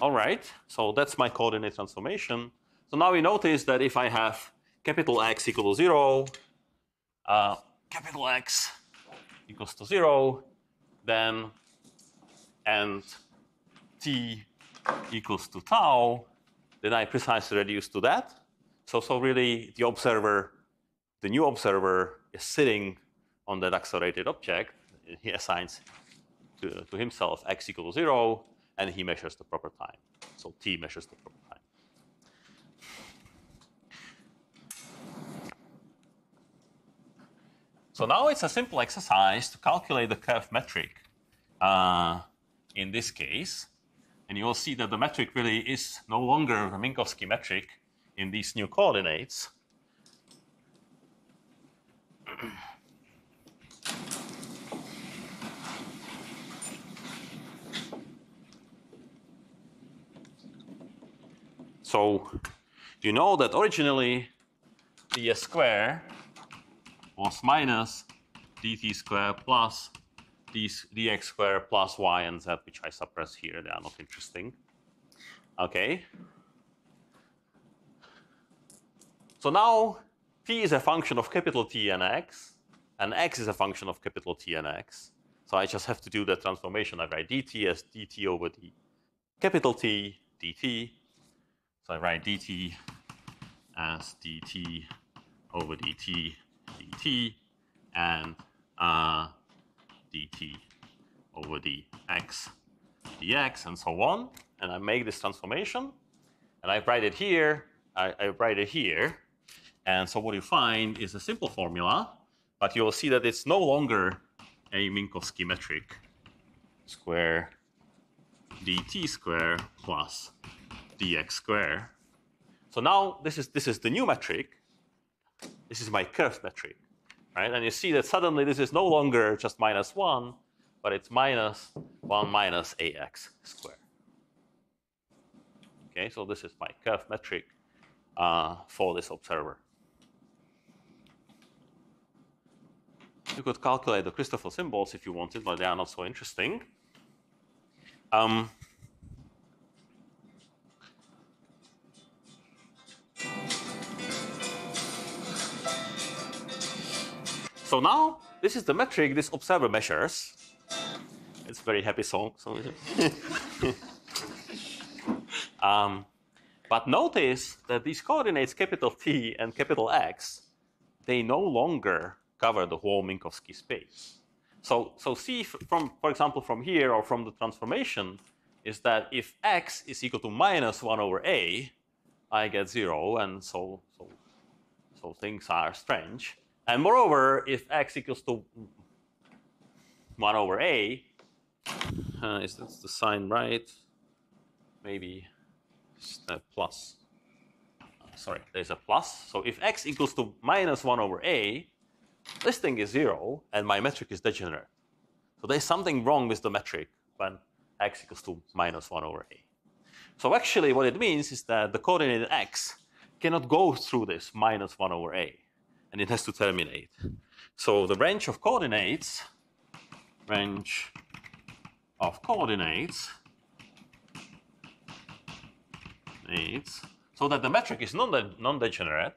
All right, so that's my coordinate transformation. So now we notice that if I have capital X equals 0, capital X equals to 0, then and t equals to tau, then I precisely reduce to that. So really the new observer is sitting on that accelerated object. He assigns to himself x equals 0, and he measures the proper time. So t measures the proper time. So now it's a simple exercise to calculate the curve metric in this case. And you will see that the metric really is no longer a Minkowski metric in these new coordinates. So you know that originally ds square was minus dt square plus dx square plus y and z, which I suppress here. They are not interesting. Okay. So now t is a function of capital T and x is a function of capital T and x. So I just have to do the transformation. I write dt as dt over d capital T dt. So I write dt as dt over dt dt and dt over dx dx and so on. And I make this transformation and I write it here. I write it here. And so what you find is a simple formula, but you'll see that it's no longer a Minkowski metric. Square dt square plus dx square. So now this is the new metric. This is my curve metric, right? And you see that suddenly this is no longer just minus 1, but it's minus 1 minus ax squared. Okay, so this is my curve metric for this observer. You could calculate the Christoffel symbols if you wanted, but they are not so interesting. So now this is the metric this observer measures. It's a very happy song. So but notice that these coordinates, capital T and capital X, they no longer cover the whole Minkowski space. So see, for example, from here or from the transformation, is that if x is equal to minus 1 over a, I get 0, and so things are strange. And moreover, if x equals to 1 over a, is that the sign right? Maybe it's a plus. Sorry, there's a plus. So if x equals to minus 1 over a, this thing is 0, and my metric is degenerate. So there's something wrong with the metric when x equals to minus 1 over a. So actually what it means is that the coordinate x cannot go through this minus 1 over a, and it has to terminate. So the range of coordinates, so that the metric is non-degenerate,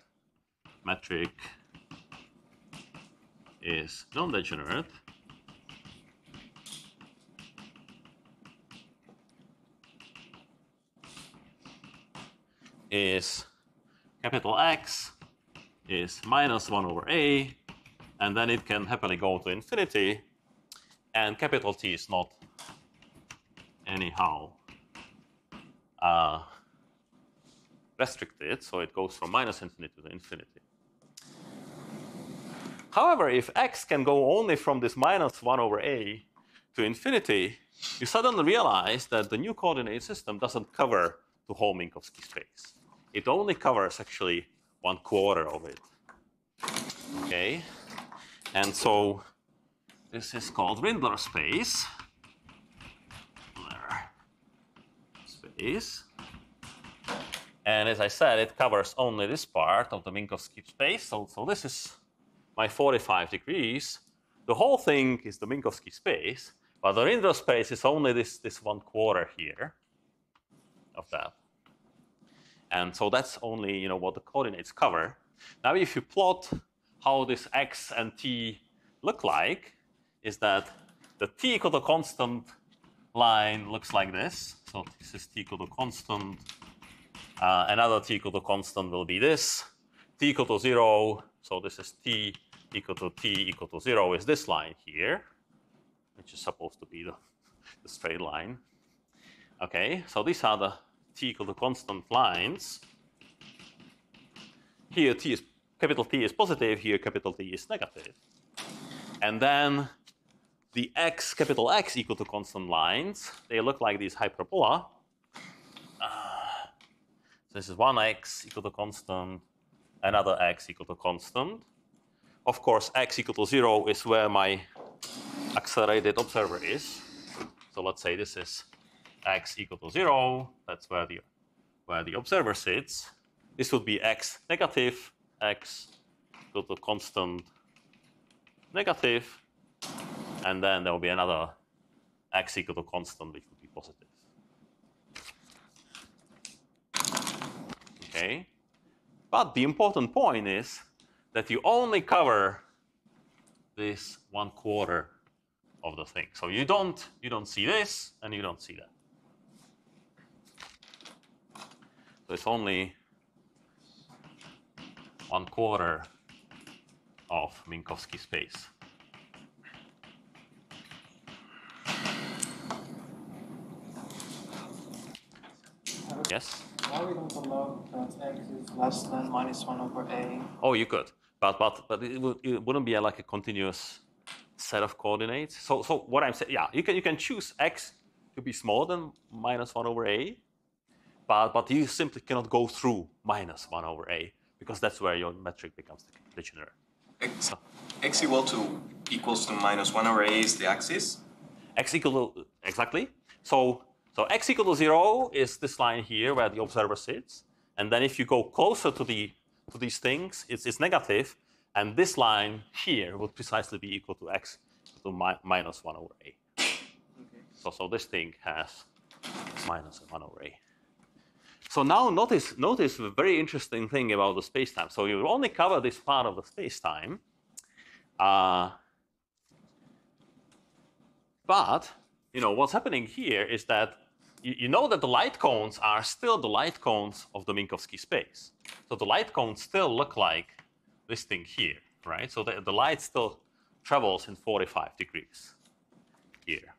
is capital X is minus 1 over a, and then it can happily go to infinity, and capital T is not anyhow restricted, so it goes from minus infinity to infinity. However, if x can go only from this minus 1 over a to infinity, you suddenly realize that the new coordinate system doesn't cover the whole Minkowski space. It only covers actually 1/4 of it. Okay, and so this is called Rindler space. And as I said, it covers only this part of the Minkowski space. So this is my 45 degrees. The whole thing is the Minkowski space, but the Rindler space is only this 1/4 here of that. And so that's only what the coordinates cover. Now if you plot how this x and t look like, is that the t equal to constant line looks like this. So this is t equal to constant. Another t equal to constant will be this. T equal to 0. So this is t equal to 0 is this line here, which is supposed to be the straight line. Okay, so these are the t equal to constant lines. Here capital T is positive, here capital T is negative. And then the capital X equal to constant lines, they look like these hyperbola. So this is one x equal to constant, another x equal to constant. Of course, x equal to 0 is where my accelerated observer is. So let's say this is x equal to 0. That's where the observer sits. This would be x negative, x equal to constant negative, and then there will be another x equal to constant, which would be positive. Okay, but the important point is that you only cover this 1/4 of the thing. So you don't see this, and you don't see that. So it's only 1/4 of Minkowski space. Yes? Why we don't allow that x is less than -1/a? Oh, you could, but it wouldn't be like a continuous set of coordinates. So what I'm saying, yeah, you can choose x to be smaller than -1/a, but you simply cannot go through -1/a because that's where your metric becomes degenerate. X equals to -1/a is the axis. X equal to, exactly. So x equal to 0 is this line here where the observer sits, and then if you go closer to these things, it's negative, and this line here would precisely be equal to x equal to -1/a. Okay. So this thing has -1/a. So now notice a very interesting thing about the spacetime. So you only cover this part of the spacetime, but what's happening here is that you know that the light cones are still the light cones of the Minkowski space. So the light cones still look like this thing here, right? So the light still travels in 45 degrees here.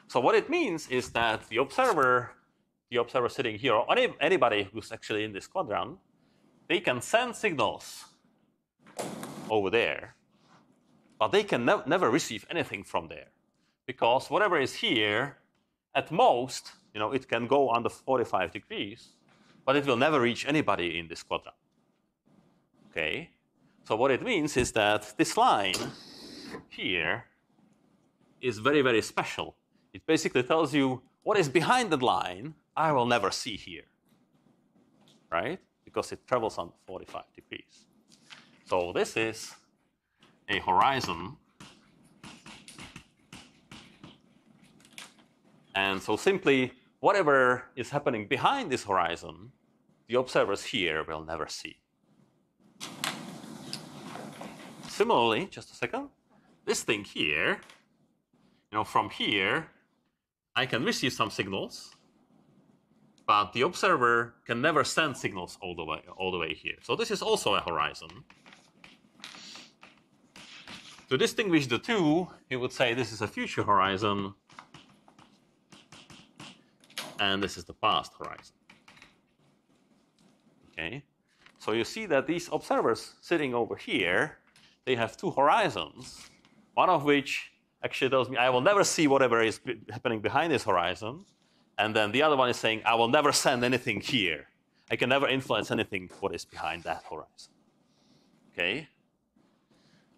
So what it means is that the observer sitting here, or anybody who's actually in this quadrant, they can send signals over there, but they can never receive anything from there, because whatever is here, at most, it can go under 45 degrees, but it will never reach anybody in this quadrant. Okay? So what it means is that this line here is very, very special. It basically tells you what is behind the line I will never see here, right? Because it travels under 45 degrees. So this is a horizon. And so simply, whatever is happening behind this horizon, the observers here will never see. Similarly, just a second, this thing here, from here, I can receive some signals, but the observer can never send signals all the way here. So this is also a horizon. To distinguish the two, you would say this is a future horizon, and this is the past horizon. Okay, so you see that these observers sitting over here, they have two horizons, one of which actually tells me I will never see whatever is happening behind this horizon, and then the other one is saying I will never send anything here. I can never influence anything what is behind that horizon. Okay,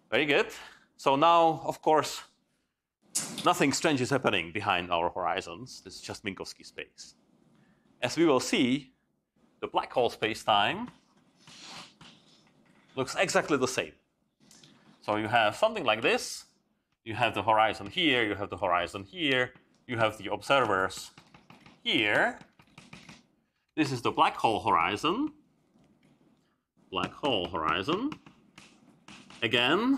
very good. So now, of course, nothing strange is happening behind our horizons. This is just Minkowski space. As we will see, the black hole spacetime looks exactly the same. So you have something like this. You have the horizon here, you have the horizon here, you have the observers here. This is the black hole horizon. Black hole horizon. Again,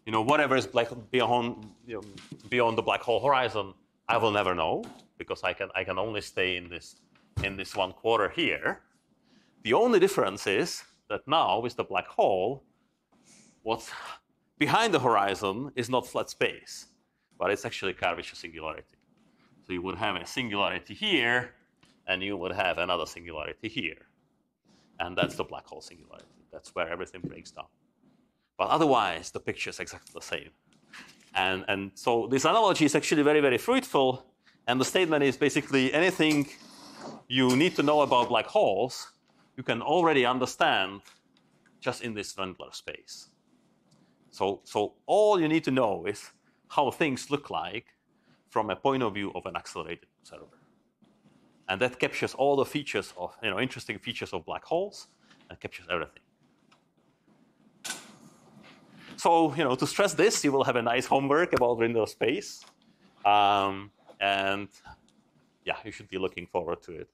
whatever is beyond the black hole horizon, I will never know because I can only stay in this 1/4 here. The only difference is that now with the black hole, what's behind the horizon is not flat space, but it's actually curvature singularity. So you would have a singularity here, and you would have another singularity here. And that's the black hole singularity. That's where everything breaks down. But otherwise, the picture is exactly the same. And so this analogy is actually very, very fruitful. And the statement is basically anything you need to know about black holes, you can already understand just in this Wendler space. So all you need to know is how things look like from a point of view of an accelerated observer. And that captures all the features of, interesting features of black holes and captures everything. So, to stress this, you will have a nice homework about Wendler space. And yeah, you should be looking forward to it.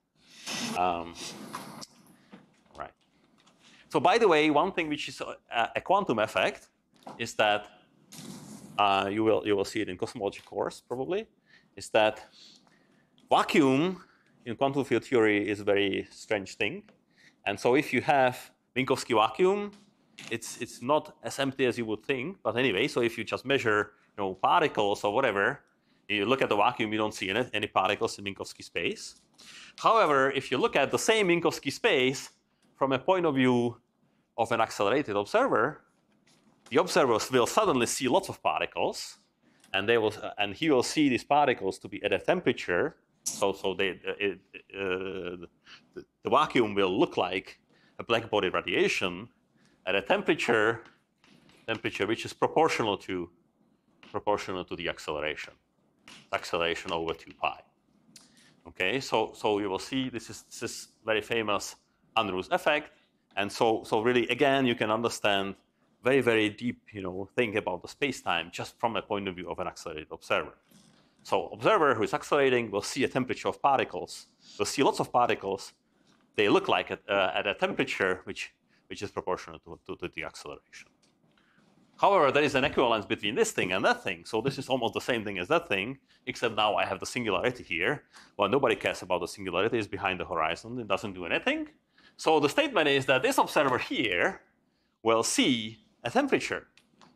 Right. So by the way, one thing which is a quantum effect is that you will see it in cosmology course probably, is that vacuum in quantum field theory is a very strange thing. And so if you have Minkowski vacuum, it's not as empty as you would think. But anyway, so if you just measure particles or whatever, you look at the vacuum, you don't see any particles in Minkowski space. However, if you look at the same Minkowski space from a point of view of an accelerated observer, the observers will suddenly see lots of particles, and he will see these particles to be at a temperature. So the vacuum will look like a black body radiation at a temperature which is proportional to the acceleration over 2 pi. Okay, so you will see this is very famous Unruh's effect, and so really again you can understand very, very deep thing about the space-time just from a point of view of an accelerated observer. So observer who is accelerating will see a temperature of particles. Will see lots of particles. They look like at a temperature which is proportional to the acceleration. However, there is an equivalence between this thing and that thing. So this is almost the same thing as that thing, except now I have the singularity here. Well, nobody cares about the singularity. It's behind the horizon. It doesn't do anything. So the statement is that this observer here will see a temperature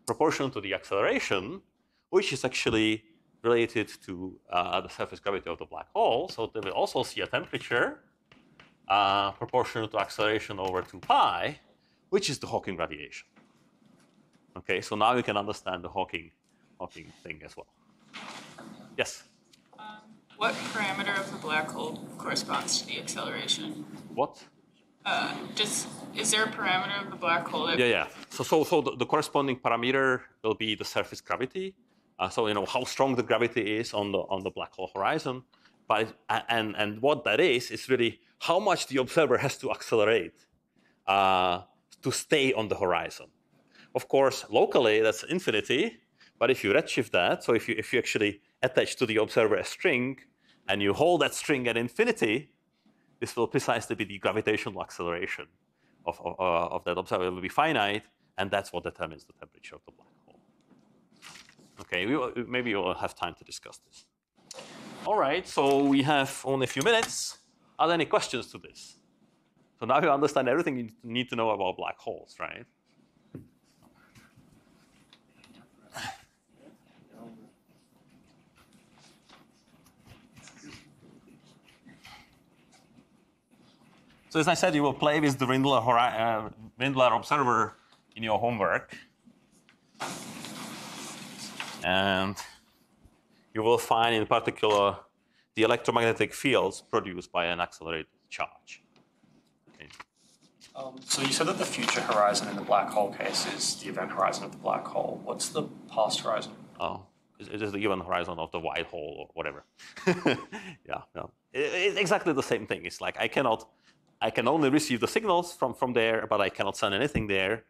proportional to the acceleration, which is actually related to the surface gravity of the black hole. So they will also see a temperature proportional to acceleration over 2 pi, which is the Hawking radiation. Okay, so now you can understand the Hawking thing as well. Yes? What parameter of the black hole corresponds to the acceleration? What? Is there a parameter of the black hole that... Yeah. So the corresponding parameter will be the surface gravity. So how strong the gravity is on the black hole horizon. But and what that is really how much the observer has to accelerate to stay on the horizon. Of course, locally that's infinity. But if you redshift that, so if you actually attach to the observer a string and you hold that string at infinity, this will precisely be the gravitational acceleration of that observer. It will be finite, and that's what determines the temperature of the black hole. Okay, maybe we'll have time to discuss this. All right, so we have only a few minutes. Are there any questions to this? So now you understand everything you need to know about black holes, right? So as I said, you will play with the Wendler observer in your homework. And you will find in particular the electromagnetic fields produced by an accelerated charge. Okay. So you said that the future horizon in the black hole case is the event horizon of the black hole. What's the past horizon? Oh, it is the event horizon of the white hole or whatever. Yeah, no. It's exactly the same thing. It's like I can only receive the signals from there, but I cannot send anything there.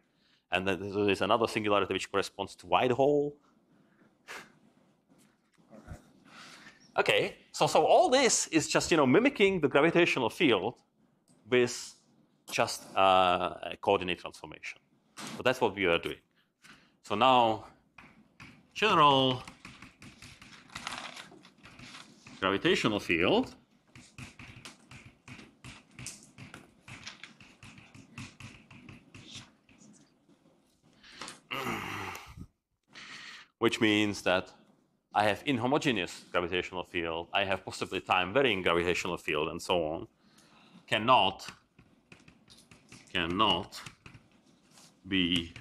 And then there's another singularity which corresponds to white hole. Okay, so all this is just mimicking the gravitational field with just a coordinate transformation. So that's what we are doing. So now general gravitational field which means that I have inhomogeneous gravitational field, I have positively time varying gravitational field, and so on, cannot be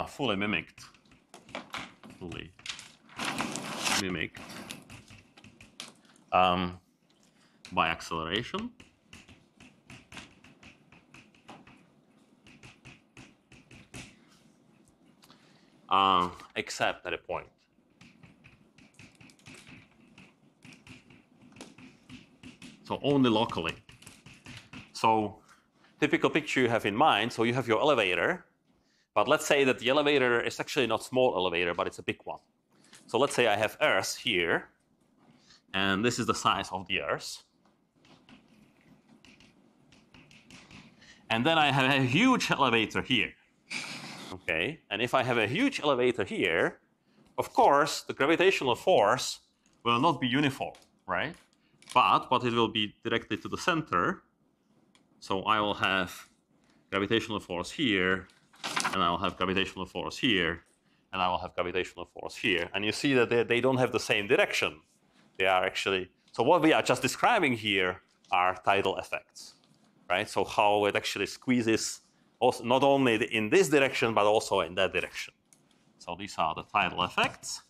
fully mimicked by acceleration. Except at a point. So only locally. So typical picture you have in mind, so you have your elevator, but let's say that the elevator is actually not small elevator, but it's a big one. So let's say I have Earth here, and this is the size of the Earth. And then I have a huge elevator here. Okay, and if I have a huge elevator here, of course, the gravitational force will not be uniform, right? But it will be directly to the center. So I will have gravitational force here, and I will have gravitational force here, and I will have gravitational force here. And you see that they don't have the same direction. They are actually, so what we are just describing here are tidal effects, right? So how it actually squeezes also not only in this direction, but also in that direction. So these are the tidal effects.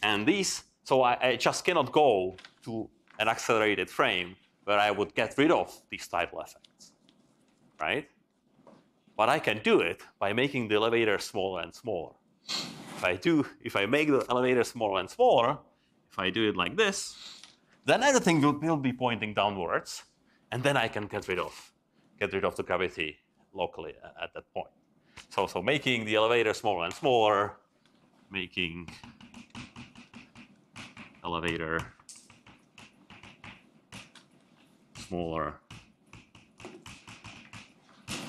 And these, so I just cannot go to an accelerated frame where I would get rid of these tidal effects, right? But I can do it by making the elevator smaller and smaller. If I make the elevator smaller and smaller, if I do it like this, then everything will be pointing downwards, and then I can get rid of the gravity locally at that point. So making the elevator smaller and smaller, making elevator smaller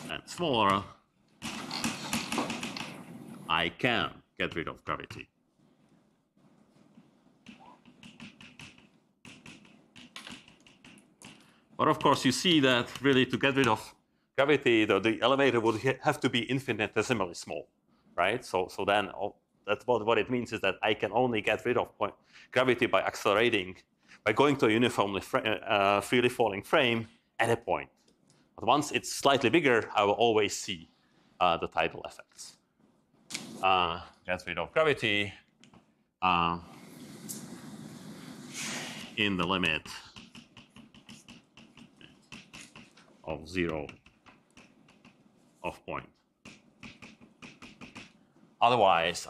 and smaller, I can get rid of gravity. But of course, you see that really to get rid of gravity, the elevator would have to be infinitesimally small, right? So then that's what it means is that I can only get rid of gravity by accelerating, by going to a uniformly freely falling frame at a point. But once it's slightly bigger, I will always see the tidal effects. Get rid of gravity in the limit of 0 of point. Otherwise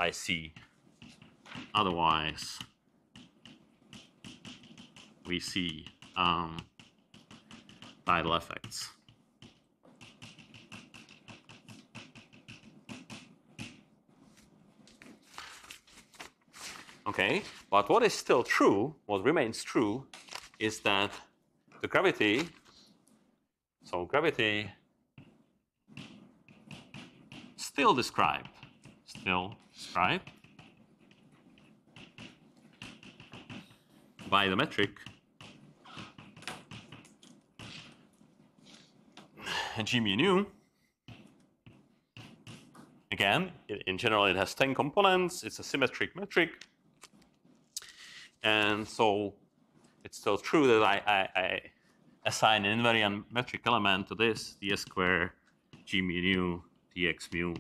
we see tidal effects. Okay, but what is still true, what remains true, is that the gravity, still described by the metric g mu nu. Again, in general, it has 10 components. It's a symmetric metric. And so it's still true that I assign an invariant metric element to this, ds square g mu nu dx nu.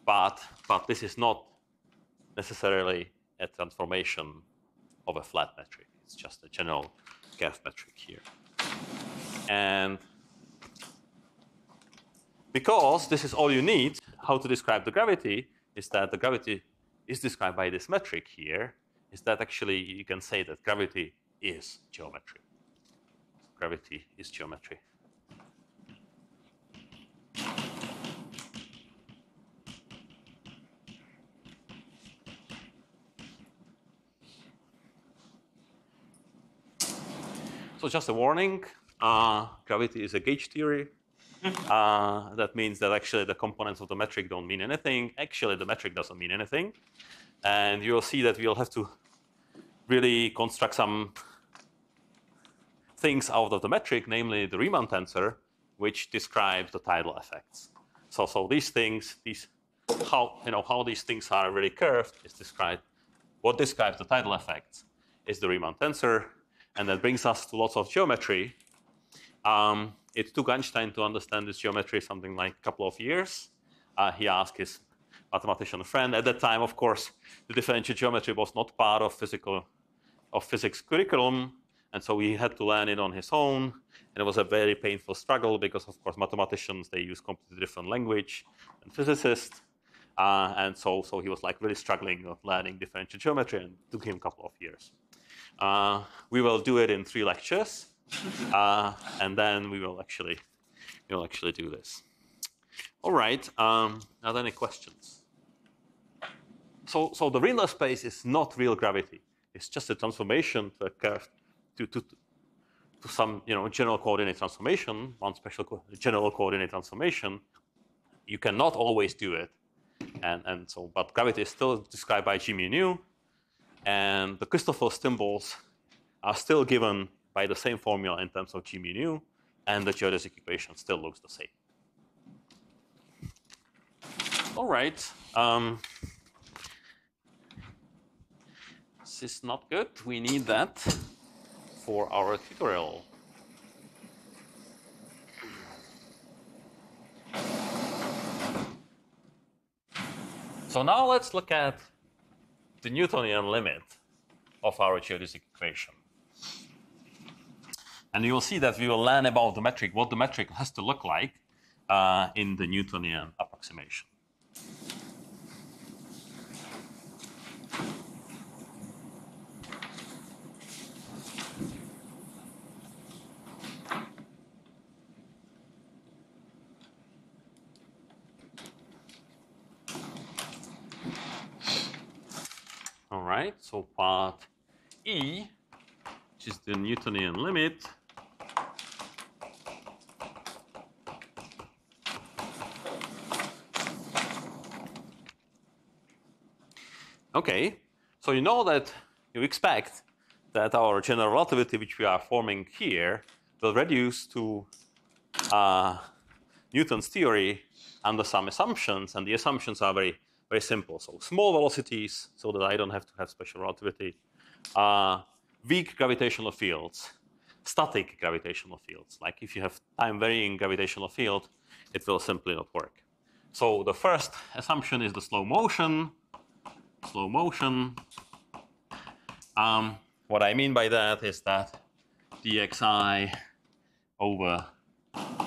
But this is not necessarily a transformation of a flat metric. It's just a general GAF metric here. And because this is all you need, how to describe the gravity, is that the gravity is described by this metric here, is that actually you can say that gravity is geometry. Gravity is geometry. So just a warning, gravity is a gauge theory. That means that actually the components of the metric don't mean anything. Actually, the metric doesn't mean anything. And you'll see that we'll have to really construct some things out of the metric, namely the Riemann tensor, which describes the tidal effects. So these things, how these things are really curved is described. What describes the tidal effects is the Riemann tensor, and that brings us to lots of geometry. It took Einstein to understand this geometry something like a couple of years. He asked his mathematician friend. At that time, of course, the differential geometry was not part of physics curriculum, and so he had to learn it on his own. And it was a very painful struggle because, of course, mathematicians, they use completely different language than physicists. And so he was like really struggling with learning differential geometry, and it took him a couple of years. We will do it in 3 lectures, and then we'll actually do this. All right. Are there any questions? So the Riemann space is not real gravity. It's just a transformation to a curve to some general coordinate transformation. One special general coordinate transformation. You cannot always do it, but gravity is still described by G mu nu, and the Christoffel symbols are still given by the same formula in terms of G mu nu, and the geodesic equation still looks the same. All right. This is not good. We need that for our tutorial. So now let's look at the Newtonian limit of our geodesic equation. And you will see that we will learn about the metric, what the metric has to look like in the Newtonian approximation. All right, so part E, which is the Newtonian limit. Okay, so you know that you expect that our general relativity, which we are forming here, will reduce to Newton's theory under some assumptions, and the assumptions are very, very simple. So small velocities, so that I don't have to have special relativity, weak gravitational fields, static gravitational fields. Like if you have time-varying gravitational field, it will simply not work. So the first assumption is the slow motion. Slow motion. What I mean by that is that dxi over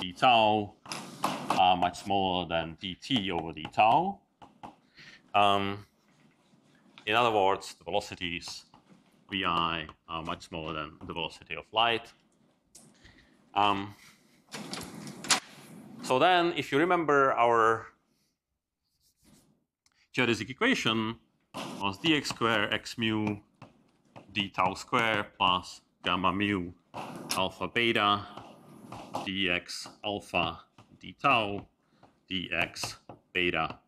d tau are much smaller than dt over d tau. In other words, the velocities vi are much smaller than the velocity of light. So then, if you remember, our geodesic equation was dx square x mu d tau square plus gamma mu alpha beta dx alpha d tau dx beta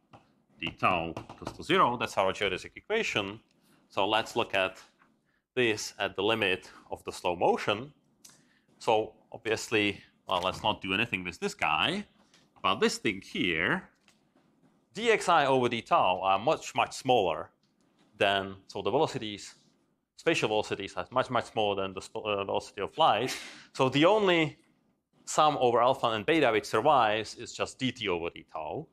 d tau equals to 0. That's our geodesic equation. So let's look at this at the limit of the slow motion. So obviously, well, let's not do anything with this guy, but this thing here, dxi over d tau are much, much smaller than, so the velocities, spatial velocities are much, much smaller than the velocity of light. So the only sum over alpha and beta which survives is just dt over d tau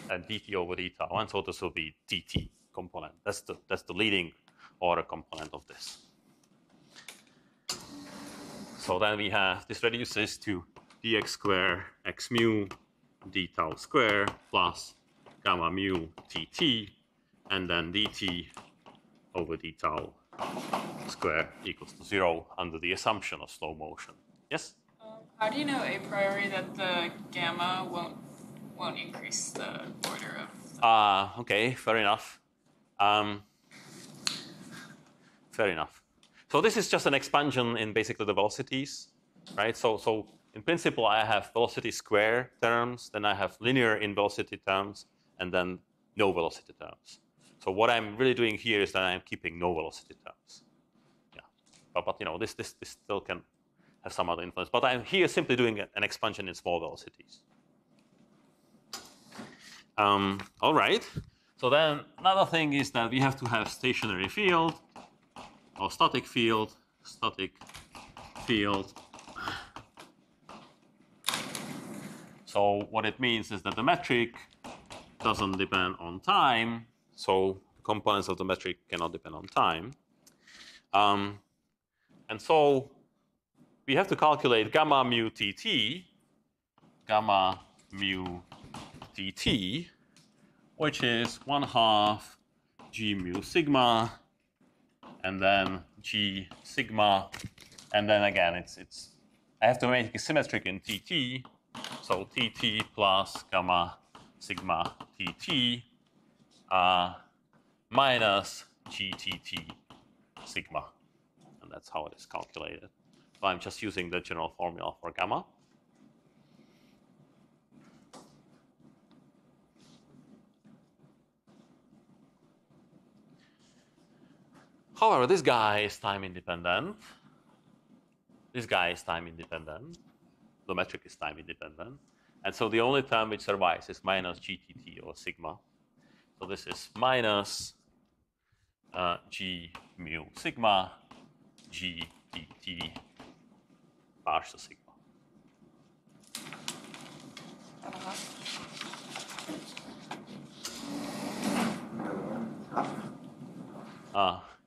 and dt over d tau, and so this will be dt component. That's the leading order component of this. So then we have, this reduces to dx square x mu d tau square plus gamma mu tt, and then dt over d tau square equals to 0 under the assumption of slow motion. Yes? How do you know a priori that the gamma won't increase the order of? Okay, fair enough. Fair enough. So this is just an expansion in basically the velocities, right? So in principle, I have velocity square terms, then I have linear in velocity terms, and then no velocity terms. So what I'm really doing here is that I'm keeping no velocity terms. Yeah, but you know, this still can have some other influence. But I'm here simply doing an expansion in small velocities. All right. So then another thing is that we have to have stationary field or static field. So what it means is that the metric doesn't depend on time. So components of the metric cannot depend on time. And so we have to calculate gamma mu tt, which is 1/2 g mu sigma, and then g sigma, and then again it's I have to make it symmetric in tt, so tt plus gamma sigma tt minus gtt sigma, and that's how it is calculated. So I'm just using the general formula for gamma. However, this guy is time independent. This guy is time independent. The metric is time independent. And so the only term which survives is minus gtt or sigma. So this is minus g mu sigma gtt partial sigma.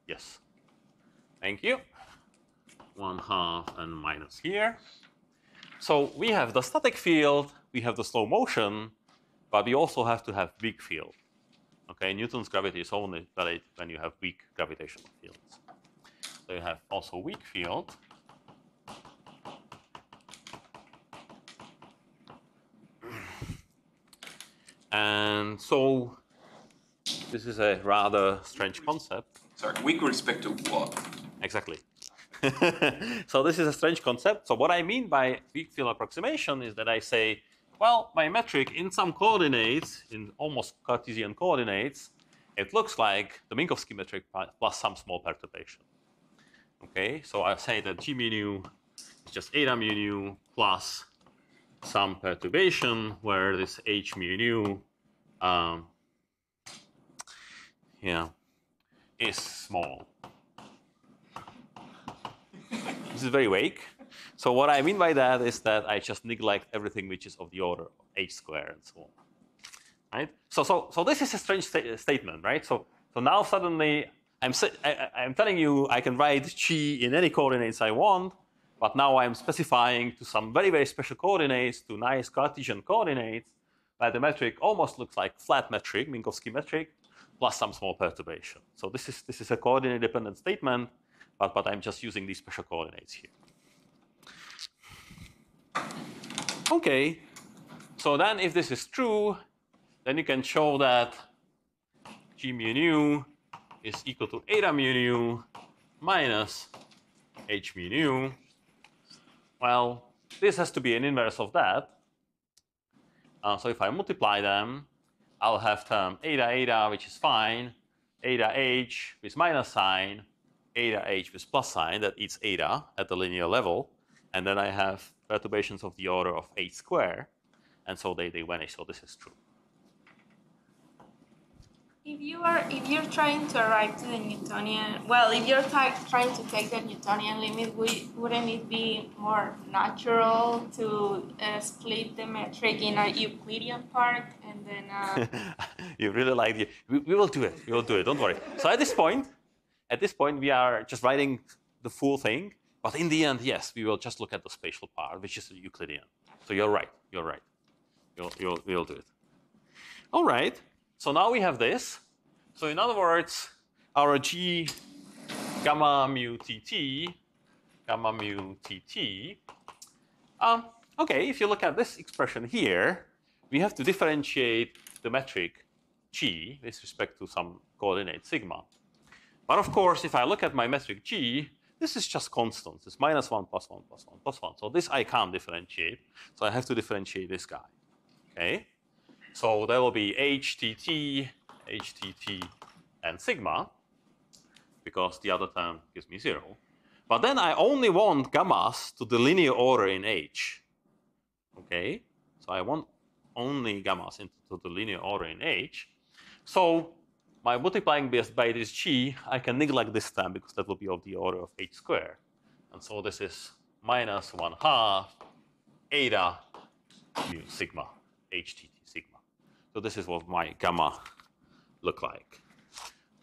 Yes. Thank you. 1/2 and minus here. So we have the static field, we have the slow motion, but we also have to have weak field. Okay, Newton's gravity is only valid when you have weak gravitational fields. So you have also weak field. And so this is a rather strange concept. Sorry, weak with respect to what? Exactly. So this is a strange concept. So what I mean by weak field approximation is that I say, well, my metric in some coordinates, in almost Cartesian coordinates, it looks like the Minkowski metric plus some small perturbation. Okay, so I say that g mu nu is just eta mu nu plus some perturbation where this h mu nu is small. This is very vague. So what I mean by that is that I just neglect everything which is of the order of h squared and so on. Right? So this is a strange statement, right? So now suddenly I'm telling you I can write g in any coordinates I want, but now I'm specifying to some very, very special coordinates, to nice Cartesian coordinates, that the metric almost looks like flat metric, Minkowski metric, plus some small perturbation. So this is a coordinate-dependent statement, but I'm just using these special coordinates here. Okay, so then if this is true, then you can show that g mu nu is equal to eta mu nu minus h mu nu. Well, this has to be an inverse of that. So if I multiply them, I'll have term eta eta, which is fine, eta h with minus sign, eta h with plus sign, that eats eta at the linear level, and then I have perturbations of the order of h squared, and so they vanish. So this is true. If you're trying to arrive to the Newtonian, well, if you're trying to take the Newtonian limit, wouldn't it be more natural to split the metric in a Euclidean part and then? You really like it. We will do it. We will do it. Don't worry. So at this point, we are just writing the full thing. But in the end, yes, we will just look at the spatial part, which is the Euclidean. So you're right. You're right. We'll do it. All right. So now we have this. So in other words, our g gamma mu tt, okay, if you look at this expression here, we have to differentiate the metric g with respect to some coordinate sigma. But of course, if I look at my metric g, this is just constants. It's -1 +1 +1 +1. So this I can't differentiate. So I have to differentiate this guy. Okay? So there will be HTT, HTT, and sigma, because the other term gives me 0. But then I only want gammas to the linear order in H. Okay? So I want only gammas into the linear order in H. So by multiplying by this G, I can neglect this term because that will be of the order of H squared. And so this is -1/2 eta mu sigma, HTT sigma. So this is what my gamma look like.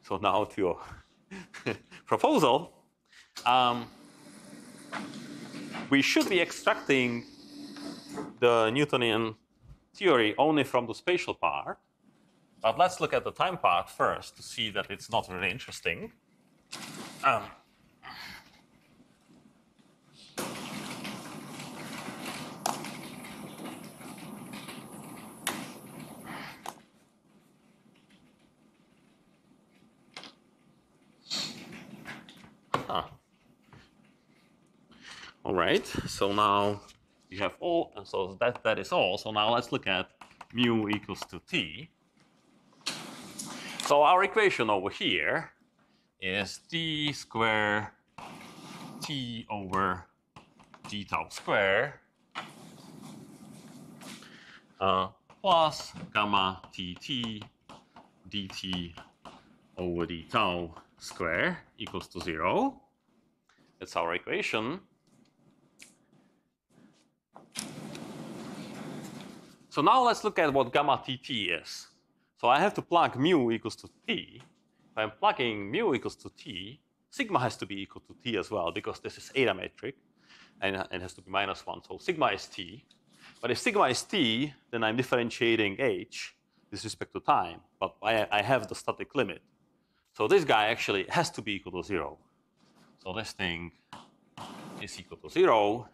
So now to your proposal. We should be extracting the Newtonian theory only from the spatial part. But let's look at the time part first to see that it's not really interesting. All right, so now you have all, and so that is all. So now let's look at mu equals to t. So our equation over here is d square t over d tau square plus gamma tt dt over d tau square equals to 0. That's our equation. So now let's look at what gamma tt is. So I have to plug mu equals to t. If I'm plugging mu equals to t, sigma has to be equal to t as well, because this is eta metric, and it has to be -1. So sigma is t. But if sigma is t, then I'm differentiating h with respect to time. But I have the static limit. So this guy actually has to be equal to 0. So this thing is equal to 0.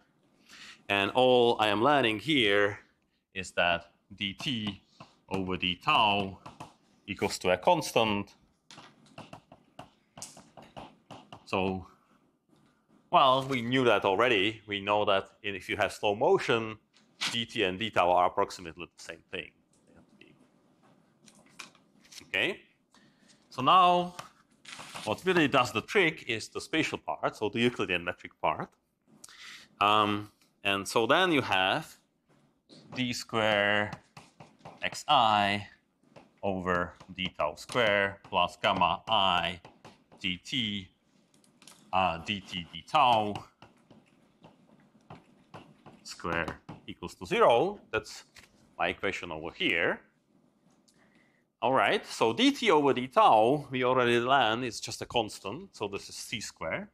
And all I am learning here is that dt over d tau equals to a constant. So, well, we knew that already. We know that if you have slow motion, dt and d tau are approximately the same thing. They have to be equal. Okay? So now, what really does the trick is the spatial part, so the Euclidean metric part. And so then you have d square xi over d tau square plus gamma I dt dt d tau square equals to 0. That's my equation over here. All right, so dt over d tau, we already learned, it's just a constant, so this is c squared.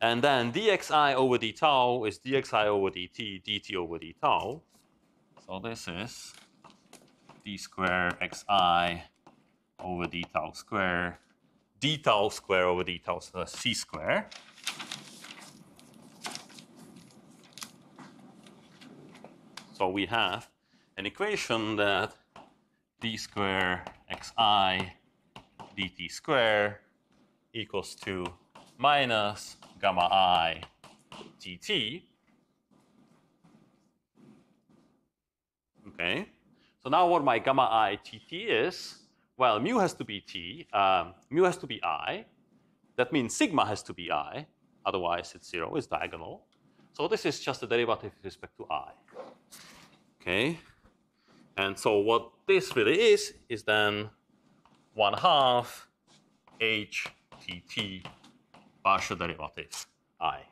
And then dxi over d tau is dxi over dt, dt over d tau. So this is d square xi over d tau square, d tau square over d tau, so that's c square. So we have an equation that d square xi dt square equals to minus gamma I dt. Okay, so now what my gamma I dt is, well, mu has to be t, mu has to be I. That means sigma has to be I, otherwise it's 0, it's diagonal. So this is just a derivative with respect to I. Okay, and so what this really is then 1/2 h tt partial derivative I.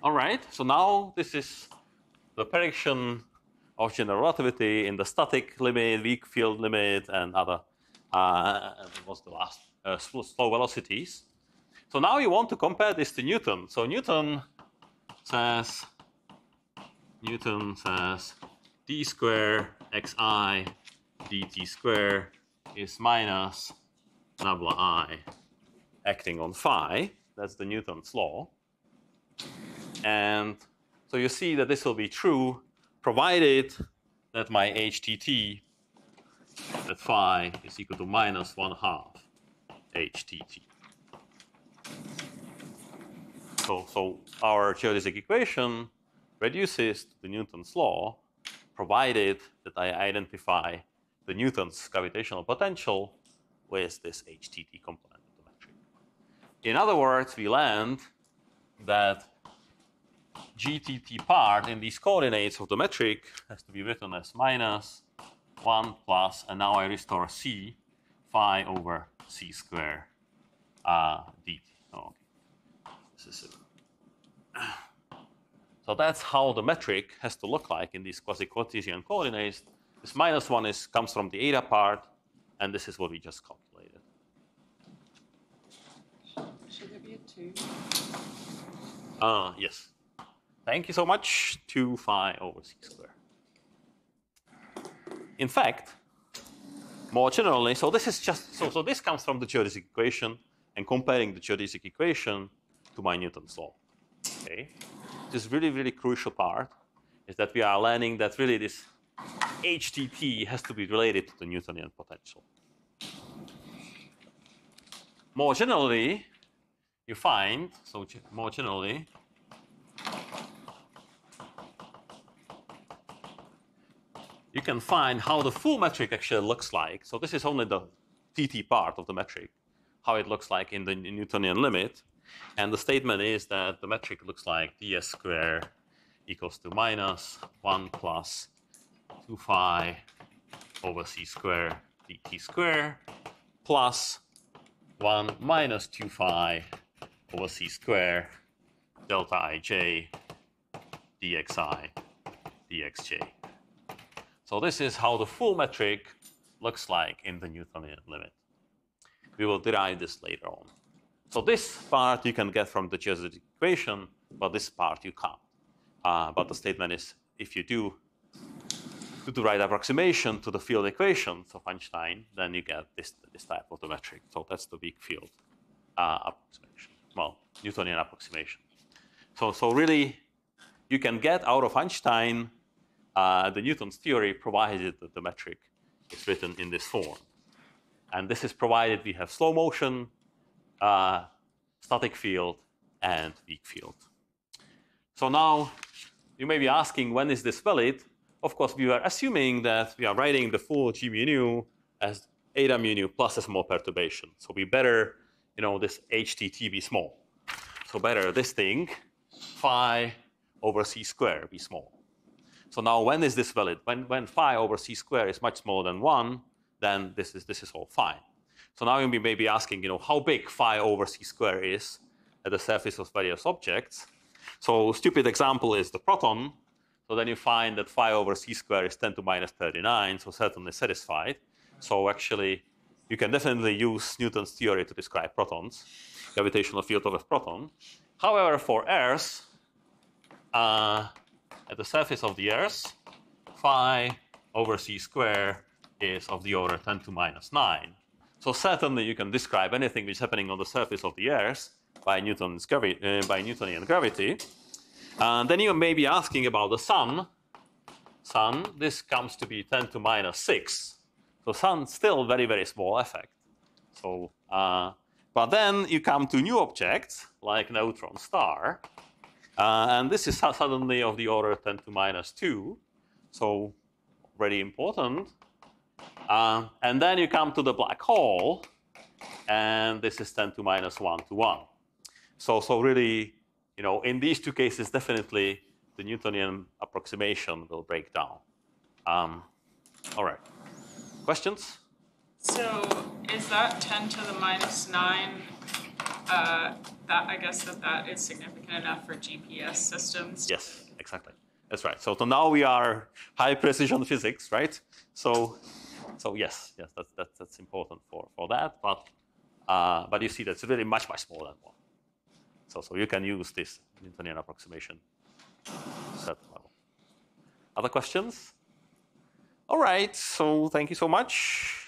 All right, so now this is the prediction of general relativity in the static limit, weak field limit, and other, what's the last, slow velocities. So now you want to compare this to Newton. So Newton says d square xi dt square is minus nabla I acting on phi. That's the Newton's law. And so you see that this will be true provided that my HTT at phi is equal to minus 1/2 HTT. So our geodesic equation reduces to the Newton's law provided that I identify the Newton's gravitational potential with this HTT component of the metric. In other words, we land that GTT part in these coordinates of the metric has to be written as minus 1 plus, and now I restore C phi over C square dt. Oh, okay. This is it. So that's how the metric has to look like in these quasi-Cartesian coordinates. This minus 1 comes from the eta part, and this is what we just calculated. Should there be a 2? Yes. Thank you so much. 2 phi over C square. In fact, more generally, so this is just, so this comes from the geodesic equation and comparing the geodesic equation to my Newton's law. Okay. This really, really crucial part is that we are learning that really this HTT has to be related to the Newtonian potential. More generally, you find, so more generally, you can find how the full metric actually looks like. So this is only the TT part of the metric, how it looks like in the Newtonian limit. And the statement is that the metric looks like ds squared equals to minus 1 plus 2 phi over c squared dt squared plus 1 minus 2 phi over c squared delta ij dxi dxj. So this is how the full metric looks like in the Newtonian limit. We will derive this later on. So this part you can get from the geodesic equation, but this part you can't. But the statement is, if you do the right approximation to the field equations of Einstein, then you get this type of the metric. So that's the weak field approximation. Well, Newtonian approximation. So really, you can get out of Einstein the Newton's theory provided that the metric is written in this form. And this is provided we have slow motion, static field, and weak field. So now you may be asking, when is this valid? Of course, we are assuming that we are writing the full G mu nu as eta mu nu plus a small perturbation. So we better, this HTT be small. So better this thing, phi over c squared be small. So now when is this valid? When phi over c squared is much smaller than 1, then this is all fine. So now you may be asking, how big phi over c squared is at the surface of various objects. So stupid example is the proton. So then you find that phi over c squared is 10 to minus 39, so certainly satisfied. So actually, you can definitely use Newton's theory to describe protons, gravitational field of a proton. However, for Earth, at the surface of the Earth, phi over c squared is of the order 10 to minus 9. So certainly you can describe anything which is happening on the surface of the Earth by Newtonian gravity. Then you may be asking about the Sun. Sun, this comes to be 10 to minus 6. So Sun still very, very small effect. So, but then you come to new objects like neutron star. And this is suddenly of the order 10 to minus 2. So very important. And then you come to the black hole, and this is 10 to minus 1 to 1. So really, in these two cases, definitely the Newtonian approximation will break down. All right. Questions? So is that 10 to the minus 9, that I guess that is significant enough for GPS systems? Yes, exactly. That's right. So now we are high precision physics, right? So yes, that's important for that. But you see that's really much smaller than 1. So you can use this Newtonian approximation at certain level. Other questions? All right. So thank you so much.